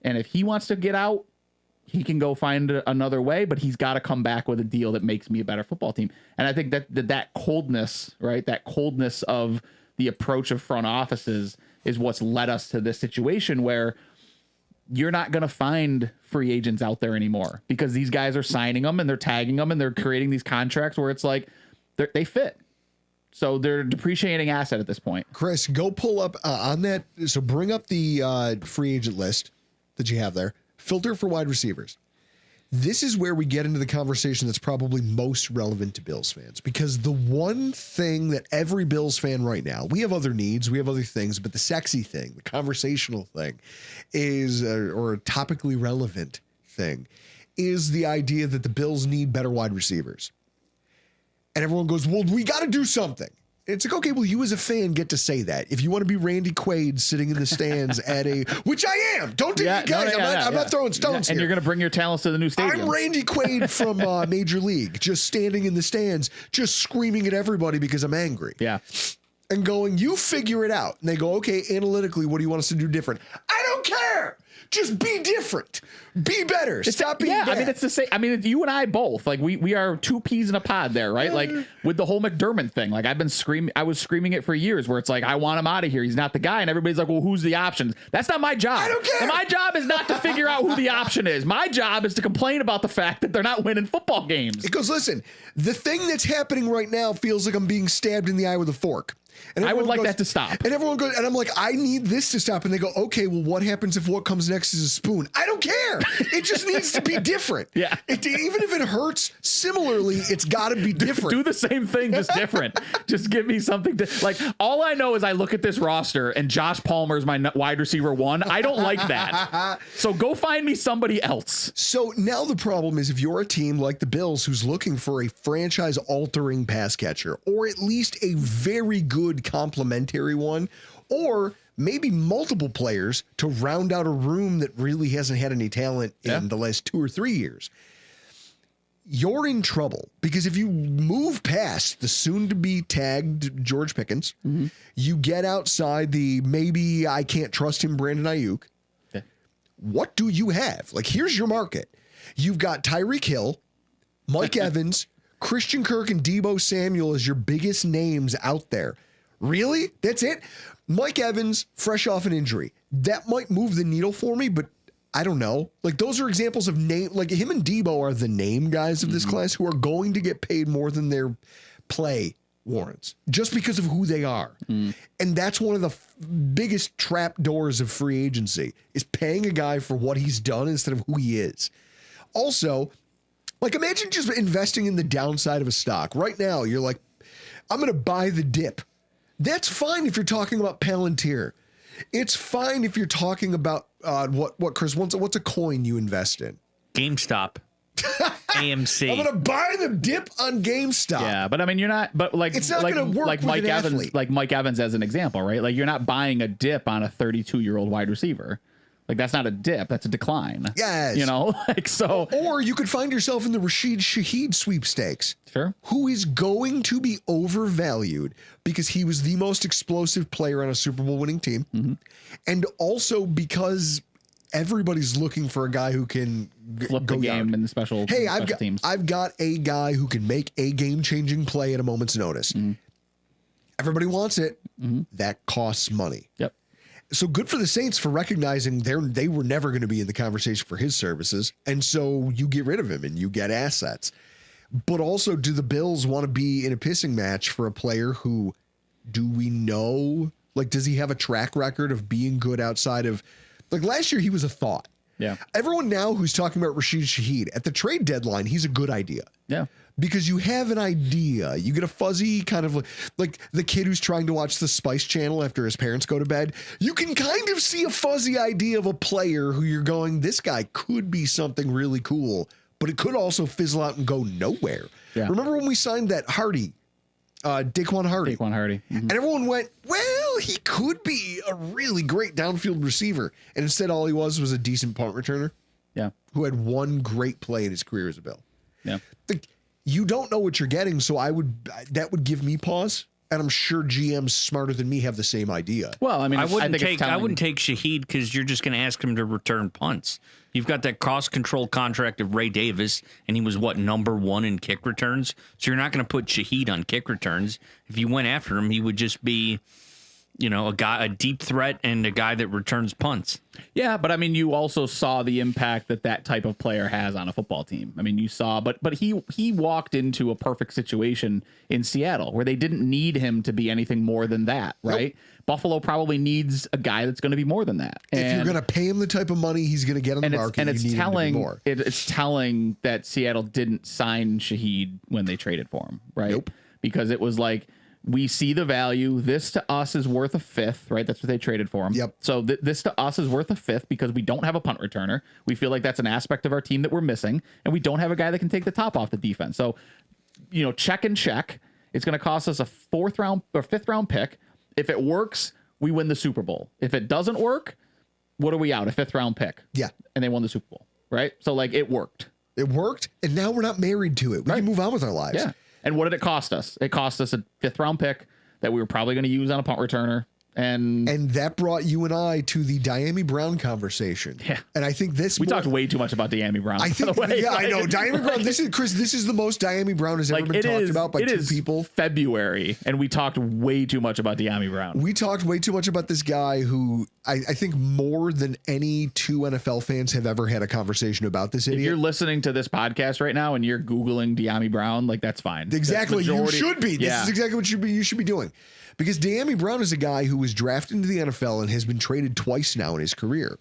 And if he wants to get out, he can go find another way, but he's got to come back with a deal that makes me a better football team. And I think that coldness, right, that coldness of the approach of front offices is what's led us to this situation where you're not going to find free agents out there anymore, because these guys are signing them and they're tagging them and they're creating these contracts where it's like they fit. So they're a depreciating asset at this point. Chris, go pull up on that. So bring up the free agent list that you have there. Filter for wide receivers. This is where we get into the conversation that's probably most relevant to Bills fans, because the one thing that every Bills fan right now, we have other needs, we have other things, but the sexy thing, the conversational thing is, or a topically relevant thing, is the idea that the Bills need better wide receivers. And everyone goes, well, we got to do something. It's like, okay, well, you as a fan get to say that. If you want to be Randy Quaid sitting in the stands which I am. Don't take me, guys. I'm not throwing stones here. And you're going to bring your talents to the new stadium. I'm Randy Quaid from Major League, just standing in the stands, just screaming at everybody because I'm angry. Yeah. And going, you figure it out. And they go, okay, analytically, what do you want us to do different? I don't care. Just be different. Be better. Stop being bad. I mean, it's the same. I mean, you and I both, like, we are two peas in a pod there, right? Like, with the whole McDermott thing, like, I was screaming it for years, where it's like, I want him out of here. He's not the guy. And everybody's like, well, who's the options? That's not my job. I don't care. And my job is not to figure out who the option is. My job is to complain about the fact that they're not winning football games. It goes, listen, the thing that's happening right now feels like I'm being stabbed in the eye with a fork. And I would like that to stop. And everyone goes, and I'm like, I need this to stop. And they go, okay, well, what happens if what comes next is a spoon? I don't care. It just needs to be different. Yeah. Even if it hurts similarly, it's got to be different. Do the same thing, just different. Just give me something to, like, all I know is I look at this roster and Josh Palmer is my wide receiver 1. I don't like that. So go find me somebody else. So now the problem is, if you're a team like the Bills who's looking for a franchise-altering pass catcher, or at least a very good complementary one, or maybe multiple players to round out a room that really hasn't had any talent in the last 2 or 3 years, you're in trouble. Because if you move past the soon-to-be tagged George Pickens, you get outside the maybe I can't trust him Brandon Ayuk, what do you have? Like, here's your market. You've got Tyreek Hill, Mike Evans, Christian Kirk, and Deebo Samuel as your biggest names out there. Really? That's it? Mike Evans, fresh off an injury. That might move the needle for me, but I don't know. Like, those are examples of name. Like, him and Deebo are the name guys of this class who are going to get paid more than their play warrants just because of who they are. And that's one of the biggest trap doors of free agency, is paying a guy for what he's done instead of who he is. Also, like, imagine just investing in the downside of a stock. Right now, you're like, I'm going to buy the dip. That's fine if you're talking about Palantir. It's fine if you're talking about what Chris, what's a coin you invest in? GameStop. AMC. I'm going to buy the dip on GameStop. Yeah, but I mean, you're not, but like, it's not going to work like with Mike an Evans, athlete. like Mike Evans as an example, right? Like, you're not buying a dip on a 32-year-old wide receiver. Like, that's not a dip, that's a decline. Yes. You know, like, so. Or you could find yourself in the Rashid Shaheed sweepstakes. Sure. Who is going to be overvalued because he was the most explosive player on a Super Bowl winning team. And also because everybody's looking for a guy who can Flip the game in the special, Hey, special teams. I've got a guy who can make a game-changing play at a moment's notice. Everybody wants it. That costs money. Yep. So good for the Saints for recognizing they were never going to be in the conversation for his services. And so you get rid of him and you get assets. But also, do the Bills want to be in a pissing match for a player who, do we know, like, does he have a track record of being good outside of, like, last year he was a thought. Yeah. Everyone now who's talking about Rashid Shaheed, at the trade deadline, he's a good idea. Yeah. Because you have an idea. You get a fuzzy kind of like the kid who's trying to watch the Spice Channel after his parents go to bed. You can kind of see a fuzzy idea of a player who you're going, this guy could be something really cool, but it could also fizzle out and go nowhere. Yeah. Remember when we signed that Hardy, Daquan Hardy? Daquan Hardy. And everyone went, well, he could be a really great downfield receiver. And instead, all he was a decent punt returner. Yeah. Who had one great play in his career as a Bill. Yeah. You don't know what you're getting, so that would give me pause, and I'm sure GMs smarter than me have the same idea. Well, I mean, I wouldn't take telling. Shaheed because you're just going to ask him to return punts. You've got that cost control contract of Ray Davis, and he was number 1 in kick returns. So you're not going to put Shaheed on kick returns. If you went after him, he would just be, a deep threat and a guy that returns punts. Yeah, but I mean, you also saw the impact that type of player has on a football team. I mean, you saw, but he walked into a perfect situation in Seattle where they didn't need him to be anything more than that, right? Nope. Buffalo probably needs a guy that's going to be more than that. If you're going to pay him the type of money he's going to get on the market, it's telling that Seattle didn't sign Shaheed when they traded for him, right? Nope. Because it was like, we see the value. This to us is worth a fifth, right? That's what they traded for him. Yep. So this to us is worth a fifth because we don't have a punt returner. We feel like that's an aspect of our team that we're missing, and we don't have a guy that can take the top off the defense. So, check and check. It's going to cost us a 4th round or 5th round pick. If it works, we win the Super Bowl. If it doesn't work, what are we out? A 5th round pick. Yeah. And they won the Super Bowl, right? So, like, it worked. It worked, and now we're not married to it. We can move on with our lives. Yeah. And what did it cost us? It cost us a 5th round pick that we were probably going to use on a punt returner, And that brought you and I to the Miami Brown conversation. Yeah. And I think we talked way too much about Miami Brown. I think, by the way. yeah, I know. Miami Brown, this is the most Miami Brown has ever been talked about by two people. February, and we talked way too much about Miami Brown. We talked way too much about this guy who I think more than any two NFL fans have ever had a conversation about this idiot. If you're listening to this podcast right now and you're Googling Miami Brown, like that's fine. Exactly. You should be. This Yeah. is exactly what you should be doing. Because Miami Brown is a guy who was drafted into the NFL and has been traded twice now in his career.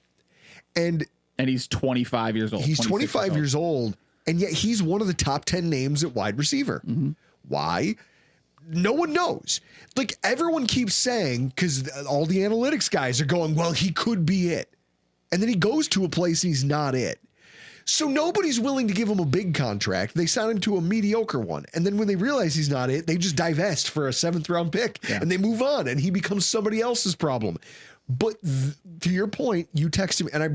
And he's 25 years old. He's 25 years old, and yet he's one of the top 10 names at wide receiver. Mm-hmm. Why? No one knows. Like, everyone keeps saying, because all the analytics guys are going, well, he could be it. And then he goes to a place and he's not it. So nobody's willing to give him a big contract. They sign him to a mediocre one. And then when they realize he's not it, they just divest for a 7th round pick and they move on and he becomes somebody else's problem. But to your point, you texted me and I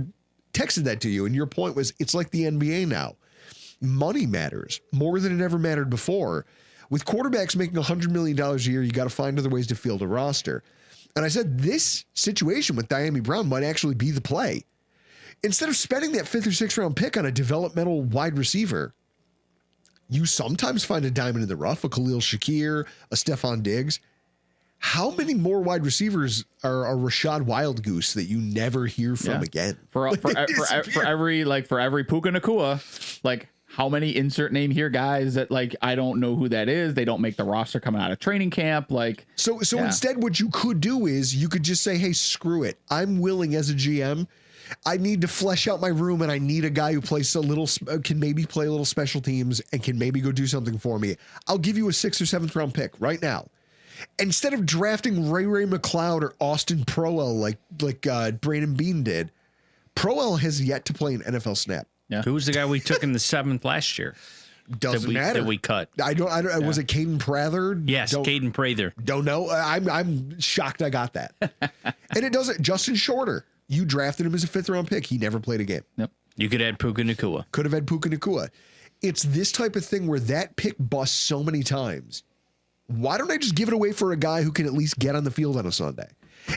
texted that to you. And your point was, it's like the NBA now. Money matters more than it ever mattered before. With quarterbacks making $100 million a year, you got to find other ways to field a roster. And I said, this situation with Miami Brown might actually be the play. Instead of spending that 5th or 6th round pick on a developmental wide receiver, you sometimes find a diamond in the rough, a Khalil Shakir, a Stephon Diggs. How many more wide receivers are a Rashad Wildgoose that you never hear from again? For every Puka Nacua, like how many insert name here guys that like I don't know who that is. They don't make the roster coming out of training camp. Like so instead, what you could do is you could just say, hey, screw it. I'm willing as a GM. I need to flesh out my room and I need a guy who plays can maybe play a little special teams and can maybe go do something for me. I'll give you a 6th or 7th round pick right now. Instead of drafting Ray McLeod or Austin Proel like Brandon Beane did, Proel has yet to play an NFL snap. Yeah. Who was the guy we took in the 7th last year? Doesn't matter. That we cut. I don't. Was it Caden Prather? Yes, Caden Prather. Don't know. I'm shocked I got that. And it doesn't. Justin Shorter. You drafted him as a 5th round pick. He never played a game. Yep. You could add Puka Nacua. Could have had Puka Nacua. It's this type of thing where that pick busts so many times. Why don't I just give it away for a guy who can at least get on the field on a Sunday?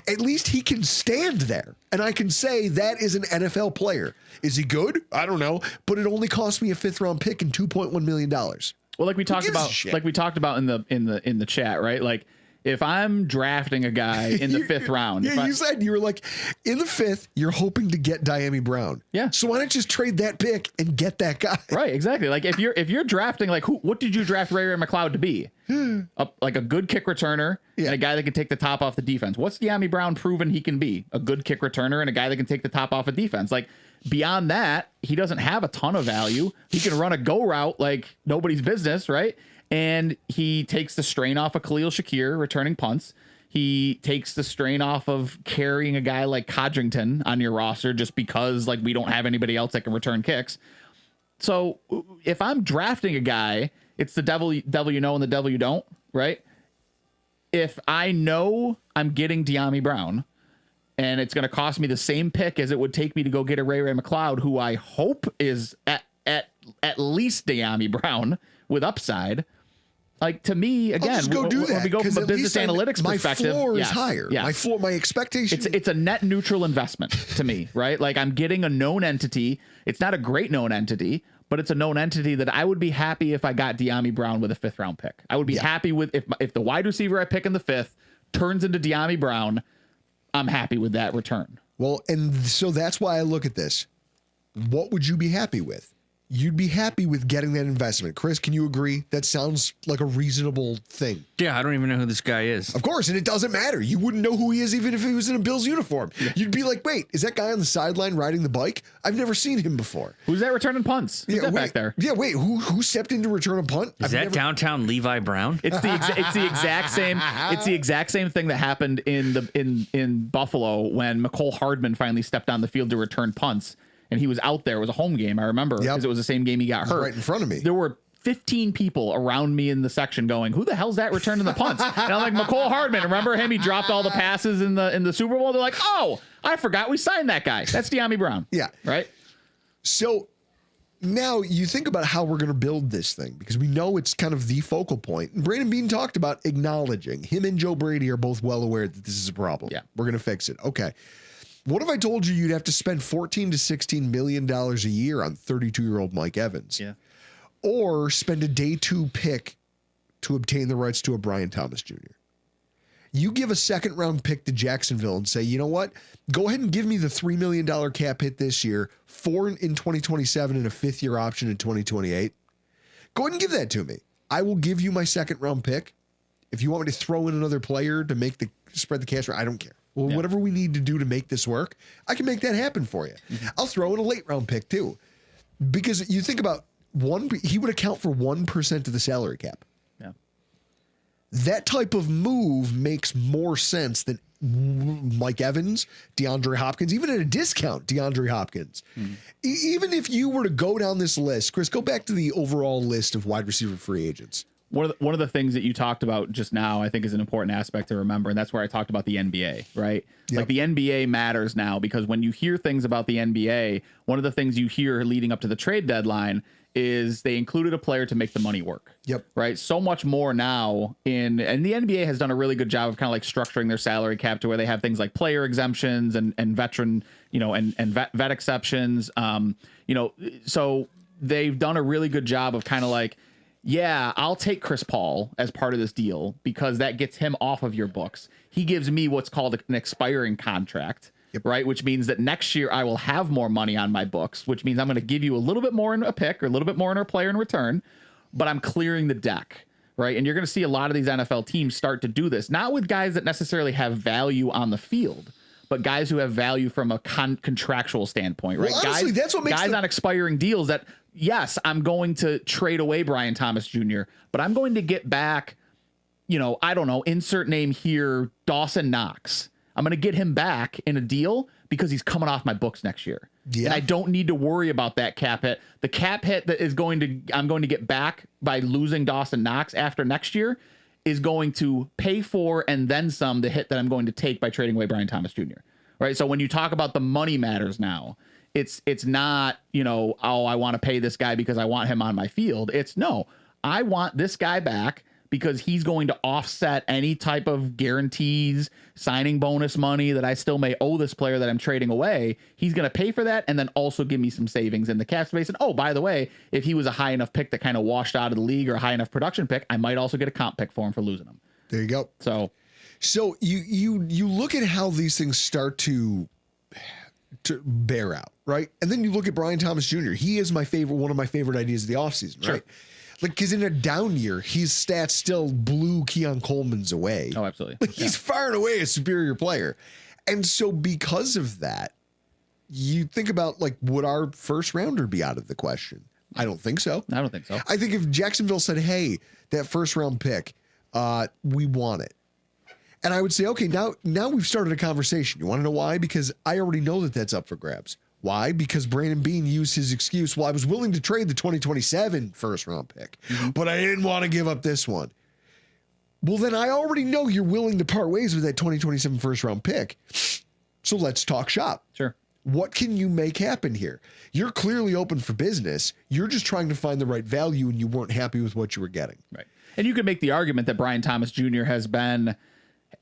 At least he can stand there. And I can say that is an NFL player. Is he good? I don't know. But it only cost me a 5th round pick and $2.1 million. Well, like we talked about in the chat, right? Like, if I'm drafting a guy in the 5th round. Yeah, you said you were like, in the 5th, you're hoping to get Miami Brown. Yeah. So why not just trade that pick and get that guy? Right, exactly. Like if you're drafting, like what did you draft Ray McLeod to be? Like a good kick returner and a guy that can take the top off the defense. What's Miami Brown proven he can be? A good kick returner and a guy that can take the top off a defense. Like beyond that, he doesn't have a ton of value. He can run a go route like nobody's business, right? And he takes the strain off of Khalil Shakir returning punts. He takes the strain off of carrying a guy like Codrington on your roster just because like we don't have anybody else that can return kicks. So if I'm drafting a guy, it's the devil you know and the devil you don't, right? If I know I'm getting Miami Brown and it's going to cost me the same pick as it would take me to go get a Ray McLeod, who I hope is at least Miami Brown with upside. Like to me, again, just go do that. When we go from a business analytics perspective, my floor is higher. Yes. My expectation. It's a net neutral investment to me, right? Like I'm getting a known entity. It's not a great known entity, but it's a known entity that I would be happy if I got Miami Brown with a 5th round pick. I would be happy with if the wide receiver I pick in the 5th turns into Miami Brown. I'm happy with that return. Well, and so that's why I look at this. What would you be happy with? You'd be happy with getting that investment. Chris, can you agree? That sounds like a reasonable thing. Yeah, I don't even know who this guy is. Of course, and it doesn't matter. You wouldn't know who he is even if he was in a Bills uniform. Yeah. You'd be like, wait, is that guy on the sideline riding the bike? I've never seen him before. Who's that returning punts? Who's that back there? Yeah, wait, who stepped in to return a punt? Is that downtown Levi Brown? It's the exact same thing that happened in Buffalo when McCole Hardman finally stepped on the field to return punts. And he was out there. It was a home game, I remember, because it was the same game he got hurt. Right in front of me. There were 15 people around me in the section going, who the hell's that returning the punts? And I'm like, McCole Hardman. Remember him? He dropped all the passes in the Super Bowl. They're like, oh, I forgot we signed that guy. That's Miami Brown. Yeah. Right? So now you think about how we're going to build this thing, because we know it's kind of the focal point. And Brandon Beane talked about acknowledging him and Joe Brady are both well aware that this is a problem. Yeah. We're going to fix it. Okay. What if I told you you'd have to spend $14 to $16 million a year on 32-year-old Mike Evans? Yeah. Or spend a day 2 pick to obtain the rights to a Brian Thomas Jr.? You give a second round pick to Jacksonville and say, you know what? Go ahead and give me the $3 million cap hit this year, 4 in 2027 and a 5th year option in 2028. Go ahead and give that to me. I will give you my second round pick. If you want me to throw in another player to make spread the cash, I don't care. Well, whatever we need to do to make this work, I can make that happen for you. Mm-hmm. I'll throw in a late round pick too, because you think about he would account for 1% of the salary cap. That type of move makes more sense than Mike Evans, DeAndre Hopkins, even at a discount, DeAndre Hopkins. Even if you were to go down this list, Chris, go back to the overall list of wide receiver free agents. One of the things that you talked about just now, I think, is an important aspect to remember, and that's where I talked about the NBA, right? Yep. Like the NBA matters now, because when you hear things about the NBA, one of the things you hear leading up to the trade deadline is they included a player to make the money work. Yep. Right. So much more now and the NBA has done a really good job of kind of like structuring their salary cap to where they have things like player exemptions and veteran, and vet exceptions. So they've done a really good job of kind of like, yeah, I'll take Chris Paul as part of this deal because that gets him off of your books. He gives me what's called an expiring contract. Yep. Right, which means that next year I will have more money on my books, which means I'm going to give you a little bit more in a pick or a little bit more in a player in return, but I'm clearing the deck, right? And you're going to see a lot of these NFL teams start to do this, not with guys that necessarily have value on the field, but guys who have value from a contractual standpoint, right? Well, honestly, that's what makes guys on expiring deals that, yes, I'm going to trade away Brian Thomas Jr., but I'm going to get back, I don't know, insert name here, Dawson Knox. I'm going to get him back in a deal because he's coming off my books next year. Yeah. And I don't need to worry about that cap hit. The cap hit that I'm going to get back by losing Dawson Knox after next year is going to pay for and then some the hit that I'm going to take by trading away Brian Thomas Jr. Right. So when you talk about the money matters now, it's not, I want to pay this guy because I want him on my field. It's no, I want this guy back because he's going to offset any type of guarantees, signing bonus money that I still may owe this player that I'm trading away. He's going to pay for that and then also give me some savings in the cap space. And oh, by the way, if he was a high enough pick that kind of washed out of the league or a high enough production pick, I might also get a comp pick for him for losing him. There you go. So you look at how these things start to bear out, right? And then you look at Brian Thomas Jr. He is one of my favorite ideas of the offseason, right? Like, because in a down year, his stats still blew Keon Coleman's away. Oh, absolutely. Like, he's far and away a superior player. And so because of that, you think about, like, would our first rounder be out of the question? I don't think so. I don't think so. I think if Jacksonville said, hey, that first round pick, we want it. And I would say, okay, now we've started a conversation. You want to know why? Because I already know that that's up for grabs. Why? Because Brandon Beane used his excuse. Well, I was willing to trade the 2027 first round pick, but I didn't want to give up this one. Well, then I already know you're willing to part ways with that 2027 first round pick. So let's talk shop. Sure. What can you make happen here? You're clearly open for business. You're just trying to find the right value and you weren't happy with what you were getting. Right. And you could make the argument that Brian Thomas Jr.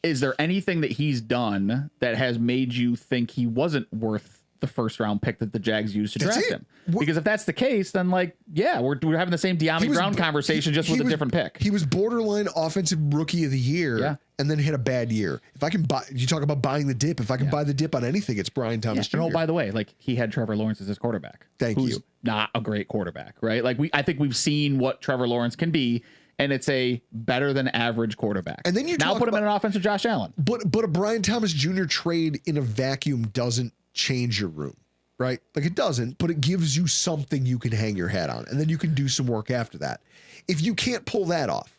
is there anything that he's done that has made you think he wasn't worth the first round pick that the Jags used to draft him? Because if that's the case, then we're having the same De'Ami Brown conversation just with a different pick. He was borderline offensive rookie of the year and then hit a bad year. If I can buy, you talk about buying the dip. If I can buy the dip on anything, it's Brian Thomas Jr. And oh, by the way, he had Trevor Lawrence as his quarterback. Who's not a great quarterback, right? I think we've seen what Trevor Lawrence can be. And it's a better than average quarterback. And then you now put him in an offense with Josh Allen. But a Brian Thomas Jr. trade in a vacuum doesn't change your room, right? Like it doesn't, but it gives you something you can hang your hat on. And then you can do some work after that. If you can't pull that off,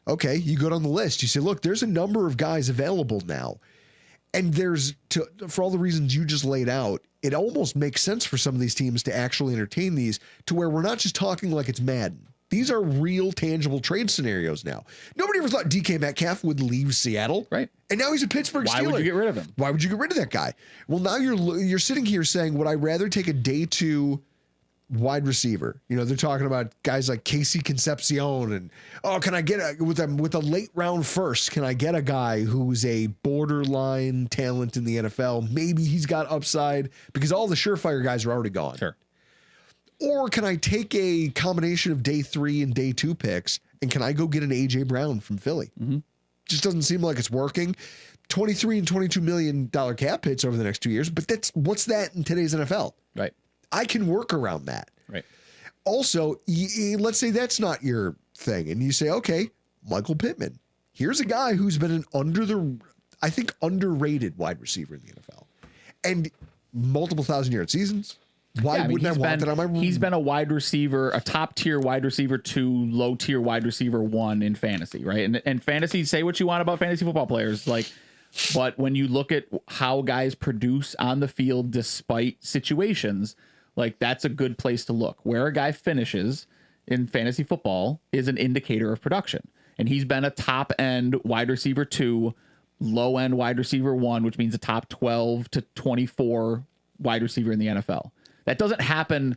okay, you go down the list. You say, look, there's a number of guys available now. And for all the reasons you just laid out, it almost makes sense for some of these teams to actually entertain these to where we're not just talking like it's Madden. These are real, tangible trade scenarios now. Nobody ever thought DK Metcalf would leave Seattle. Right. And now he's a Pittsburgh Steeler. Why would you get rid of him? Why would you get rid of that guy? Well, now you're sitting here saying, would I rather take a day 2 wide receiver. You know, they're talking about guys like Casey Concepcion and, can I get with a late round first? Can I get a guy who's a borderline talent in the NFL? Maybe he's got upside because all the surefire guys are already gone. Sure. Or can I take a combination of day 3 and day 2 picks and can I go get an AJ Brown from Philly? Mm-hmm. Just doesn't seem like it's working. $23 and $22 million cap hits over the next 2 years, but what's that in today's NFL? Right. I can work around that. Right. Also, let's say that's not your thing. And you say, okay, Michael Pittman. Here's a guy who's been an underrated wide receiver in the NFL. And multiple 1,000-yard seasons. Why wouldn't I want that on my room? He's been a wide receiver, a top-tier wide receiver 2, low-tier wide receiver 1 in fantasy, right? And fantasy, say what you want about fantasy football players, but when you look at how guys produce on the field despite situations, that's a good place to look. Where a guy finishes in fantasy football is an indicator of production. And he's been a top end wide receiver 2, low end wide receiver 1, which means a top 12 to 24 wide receiver in the NFL. That doesn't happen.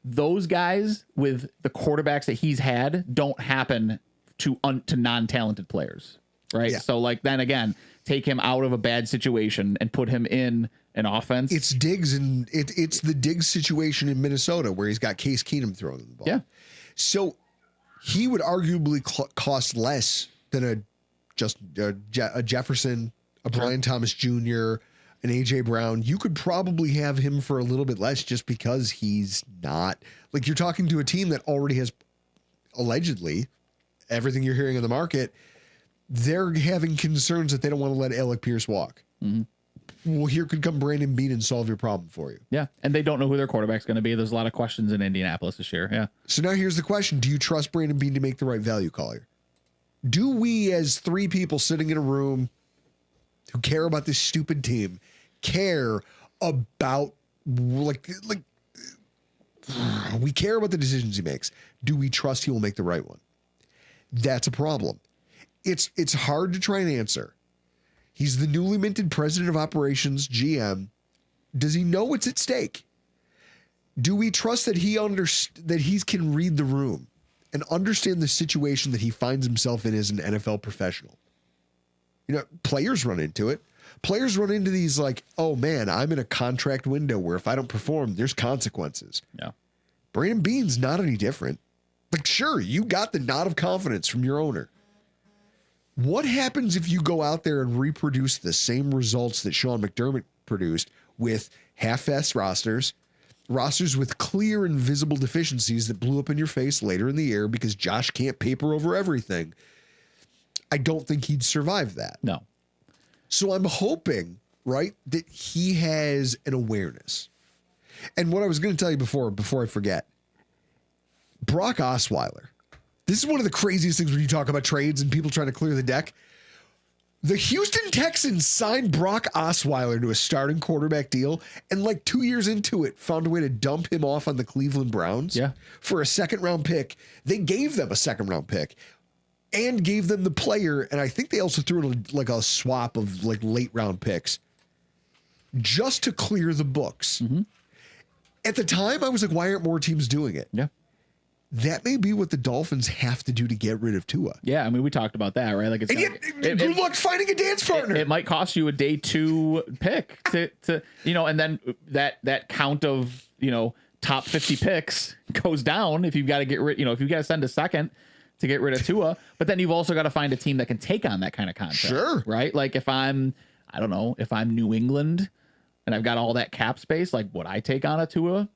Those guys with the quarterbacks that he's had don't happen to non-talented players. Right. Yeah. So then again, take him out of a bad situation and put him in an offense. It's Diggs and it's the Diggs situation in Minnesota where he's got Case Keenum throwing the ball. Yeah. So he would arguably cost less than a Jefferson, a Brian Thomas Jr., an AJ Brown. You could probably have him for a little bit less just because he's not you're talking to a team that already has allegedly everything you're hearing in the market. They're having concerns that they don't want to let Alec Pierce walk. Mm-hmm. Well, here could come Brandon Beane and solve your problem for you. Yeah. And they don't know who their quarterback's going to be. There's a lot of questions in Indianapolis this year. Yeah. So now here's the question. Do you trust Brandon Beane to make the right value call here? Do we, as 3 people sitting in a room who care about this stupid team, care about we care about the decisions he makes? Do we trust he will make the right one? That's a problem. It's hard to try and answer. He's the newly minted president of operations, GM. Does he know what's at stake? Do we trust that he can read the room and understand the situation that he finds himself in as an NFL professional? You know, players run into it. Players run into these oh man, I'm in a contract window where if I don't perform, there's consequences. Yeah. Brandon Beane's not any different. Sure, you got the nod of confidence from your owner. What happens if you go out there and reproduce the same results that Sean McDermott produced with half-assed rosters with clear and visible deficiencies that blew up in your face later in the year because Josh can't paper over everything? I don't think he'd survive that. No. So I'm hoping, right, that he has an awareness. And what I was going to tell you before I forget, Brock Osweiler. This is one of the craziest things when you talk about trades and people trying to clear the deck. The Houston Texans signed Brock Osweiler to a starting quarterback deal and 2 years into it found a way to dump him off on the Cleveland Browns for a second-round pick. They gave them a second-round pick and gave them the player, and I think they also threw in a swap of late-round picks just to clear the books. Mm-hmm. At the time, I was like, why aren't more teams doing it? Yeah. That may be what the Dolphins have to do to get rid of Tua. Yeah, I mean, we talked about that, right? Good luck finding a dance partner. It might cost you a day 2 pick to and then that count of top 50 picks goes down if you've got to get rid. If you've got to send a second to get rid of Tua, but then you've also got to find a team that can take on that kind of contract. Sure, right? If I'm New England and I've got all that cap space, would I take on a Tua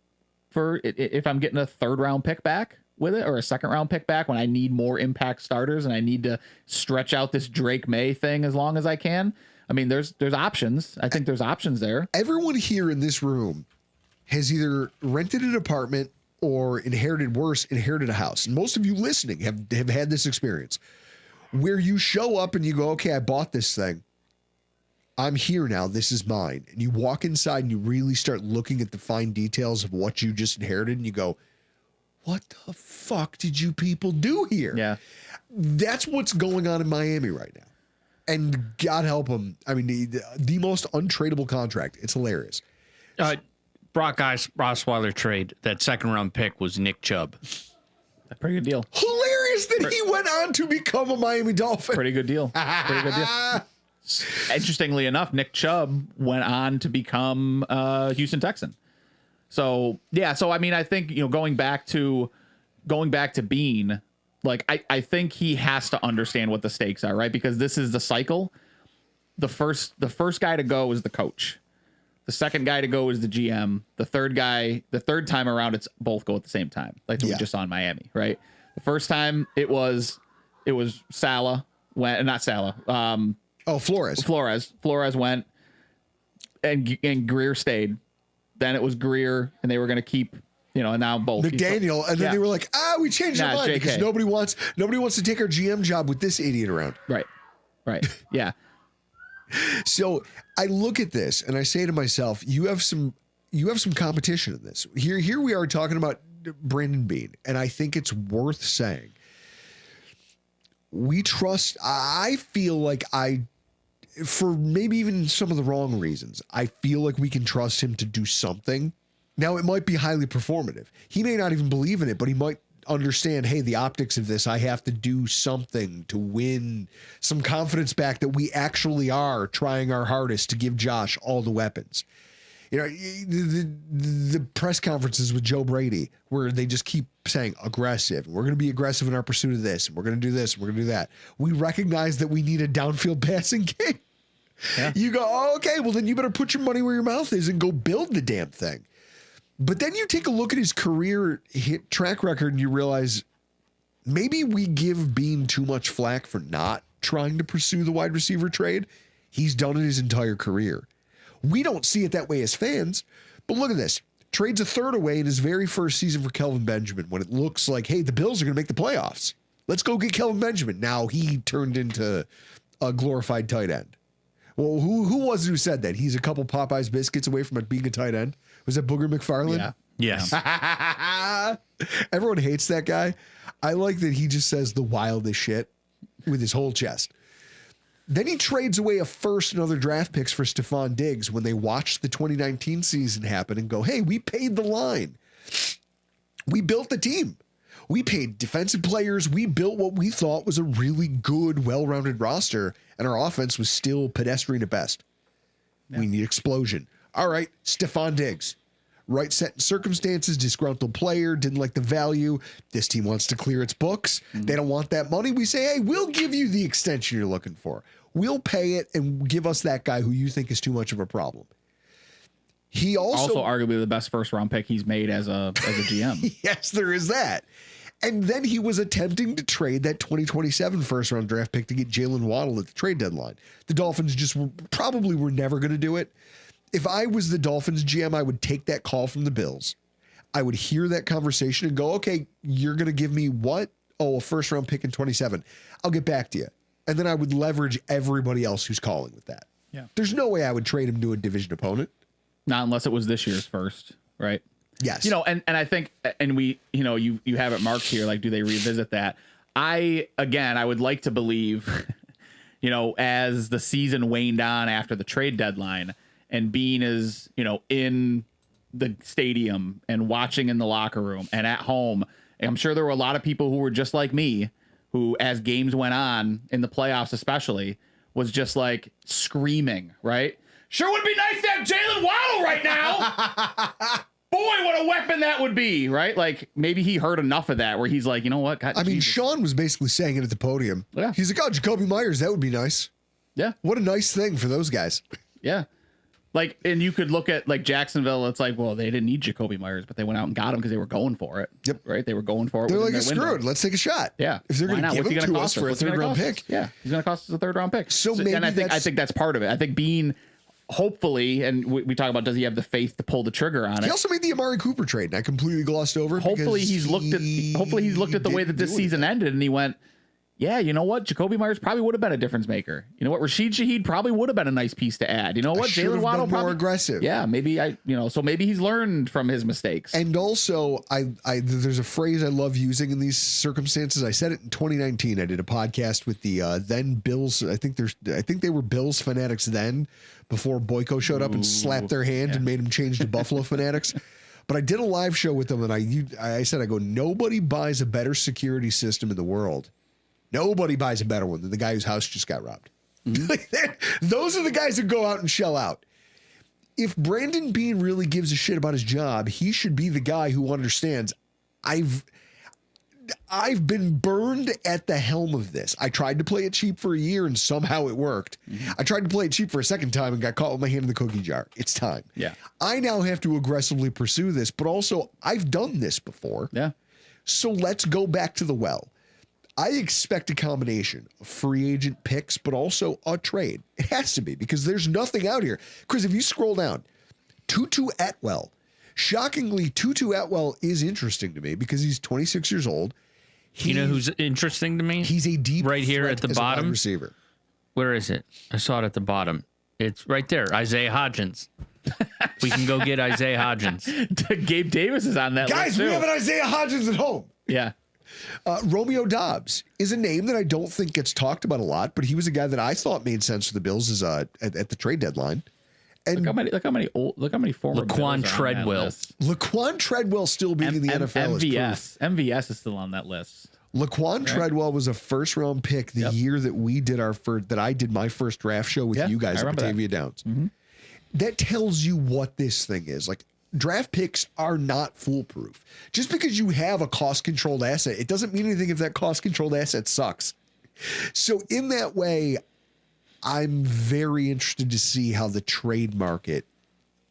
for if I'm getting a 3rd-round pick back with it or a 2nd-round pick back when I need more impact starters and I need to stretch out this Drake May thing as long as I can? I mean, there's options. I think there's options there. Everyone here in this room has either rented an apartment or inherited a house. And most of you listening have had this experience where you show up and you go, okay, I bought this thing. I'm here now. This is mine. And you walk inside and you really start looking at the fine details of what you just inherited. And you go, what the fuck did you people do here? Yeah. That's what's going on in Miami right now. And God help them. I mean, the most untradeable contract. It's hilarious. Brock Osweiler trade, that second round pick was Nick Chubb. A pretty good deal. Hilarious that he went on to become a Miami Dolphin. Pretty good deal. Pretty good deal. Interestingly enough, Nick Chubb went on to become a Houston Texan. So yeah, so I mean, I think going back to Bean, like I think he has to understand what the stakes are, right? Because this is the cycle. The first guy to go is the coach. The second guy to go is the GM. The third time around, it's both go at the same time, like we just saw in Miami, right? The first time it was Saleh went, not Saleh. Flores. Flores went, and Greer stayed. Then it was Greer, and they were going to keep, and now both McDaniel, and then they were like, we changed our mind because nobody wants to take our GM job with this idiot around. Right. Yeah. So I look at this and I say to myself, you have some competition in this. Here we are talking about Brandon Beane, and I think it's worth saying. I feel like for maybe even some of the wrong reasons, I feel like we can trust him to do something. Now, it might be highly performative. He may not even believe in it, but he might understand, hey, the optics of this, I have to do something to win some confidence back that we actually are trying our hardest to give Josh all the weapons. The press conferences with Joe Brady, where they just keep saying aggressive. We're going to be aggressive in our pursuit of this. And we're going to do this. And we're going to do that. We recognize that we need a downfield passing game. Yeah. You go, okay, well, then you better put your money where your mouth is and go build the damn thing. But then you take a look at his career hit track record and you realize maybe we give Beane too much flack for not trying to pursue the wide receiver trade. He's done it his entire career. We don't see it that way as fans, but look at this. Trades a third away in his very first season for Kelvin Benjamin when it looks like, hey, the Bills are going to make the playoffs. Let's go get Kelvin Benjamin. Now he turned into a glorified tight end. Well, who was it who said that? He's a couple Popeyes biscuits away from being a tight end. Was that Booger McFarland? Yeah. Yes. Everyone hates that guy. I like that he just says the wildest shit with his whole chest. Then he trades away a first and other draft picks for Stephon Diggs when they watch the 2019 season happen and go, hey, we paid the line. We built the team. We paid defensive players. We built what we thought was a really good, well-rounded roster, and our offense was still pedestrian at best. Yeah. We need explosion. All right, Stephon Diggs. Right set in circumstances, disgruntled player, didn't like the value. This team wants to clear its books. Mm-hmm. They don't want that money. We say, hey, we'll give you the extension you're looking for. We'll pay it and give us that guy who you think is too much of a problem. He also arguably the best first round pick he's made as a GM. Yes, there is that. And then he was attempting to trade that 2027 first round draft pick to get Jalen Waddle at the trade deadline. The Dolphins just probably were never going to do it. If I was the Dolphins GM, I would take that call from the Bills. I would hear that conversation and go, okay, you're going to give me what? Oh, a first round pick in 27. I'll get back to you. And then I would leverage everybody else who's calling with that. Yeah. There's no way I would trade him to a division opponent. Not unless it was this year's first, right? Yes. And I think, and we, you have it marked here, like, do they revisit that? I would like to believe, as the season waned on after the trade deadline and Beane is, in the stadium and watching in the locker room and at home, I'm sure there were a lot of people who were just like me, who, as games went on in the playoffs, especially, was just like screaming, right? Sure would be nice to have Jalen Waddle right now. Boy, what a weapon that would be, right? Like, maybe he heard enough of that where he's like, you know what? God, I mean, Sean was basically saying it at the podium. Yeah. He's like, oh, Jacoby Myers, that would be nice. Yeah. What a nice thing for those guys. Yeah. Like, and you could look at like Jacksonville. It's like, well, they didn't need Jacoby Myers, but they went out and got him because they were going for it. Yep. Right. They were going for it. They're like, screw it. Let's take a shot. Yeah. If they're going to give him to us for a third round pick. Yeah. He's going to cost us a third round pick. So maybe and I think that's part of it. I think Beane, hopefully, and we talk about, does he have the faith to pull the trigger on it? He also made the Amari Cooper trade, and I completely glossed over it. Hopefully he's looked at the way that this season ended, and he went, yeah, you know what? Jacoby Myers probably would have been a difference maker. You know what? Rashid Shaheed probably would have been a nice piece to add. You know what? Jalen Waddle probably more aggressive. Yeah, maybe so maybe he's learned from his mistakes. And also, I there's a phrase I love using in these circumstances. I said it in 2019. I did a podcast with the then Bills. I think they were Bills fanatics then, before Boyko showed up and slapped their hand and made them change to Buffalo fanatics. But I did a live show with them, and I said, nobody buys a better security system in the world. Nobody buys a better one than the guy whose house just got robbed. Mm-hmm. Those are the guys that go out and shell out. If Brandon Beane really gives a shit about his job, he should be the guy who understands, I've been burned at the helm of this. I tried to play it cheap for a year and somehow it worked. Mm-hmm. I tried to play it cheap for a second time and got caught with my hand in the cookie jar. It's time. Yeah. I now have to aggressively pursue this, but also I've done this before. Yeah. So let's go back to the well. I expect a combination of free agent picks, but also a trade. It has to be, because there's nothing out here. Chris, if you scroll down, Tutu Atwell. Shockingly, Tutu Atwell is interesting to me because he's 26 years old. You know who's interesting to me? He's a deep right here at the bottom receiver. Where is it? I saw it at the bottom. It's right there. Isaiah Hodgins. We can go get Isaiah Hodgins. Gabe Davis is on that list. Guys, we have an Isaiah Hodgins at home. Yeah. Romeo Doubs is a name that I don't think gets talked about a lot, but he was a guy that I thought made sense for the Bills at the trade deadline. And look how many former Laquan Treadwell. Laquan Treadwell still being in the NFL. MVS is still on that list. Laquan Treadwell was a first round pick the year that we did that I did my first draft show with you guys at Batavia Downs. Mm-hmm. That tells you what this thing is. Like, draft picks are not foolproof. Just because you have a cost-controlled asset, it doesn't mean anything if that cost-controlled asset sucks. So in that way, I'm very interested to see how the trade market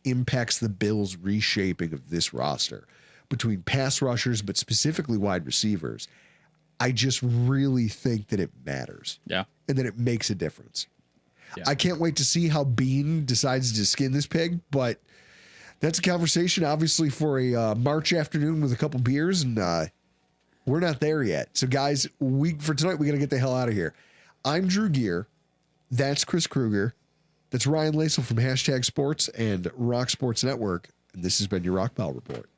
impacts the Bills' reshaping of this roster between pass rushers, but specifically wide receivers. I just really think that it matters. Yeah. And that it makes a difference. Yeah. I can't wait to see how Bean decides to skin this pig, but that's a conversation obviously for a March afternoon with a couple beers, and we're not there yet. So guys, for tonight, we got to get the hell out of here. I'm Drew Gear. That's Chris Kruger. That's Ryan Lasel from #Sports and Rock Sports Network. And this has been your Rock Pile Report.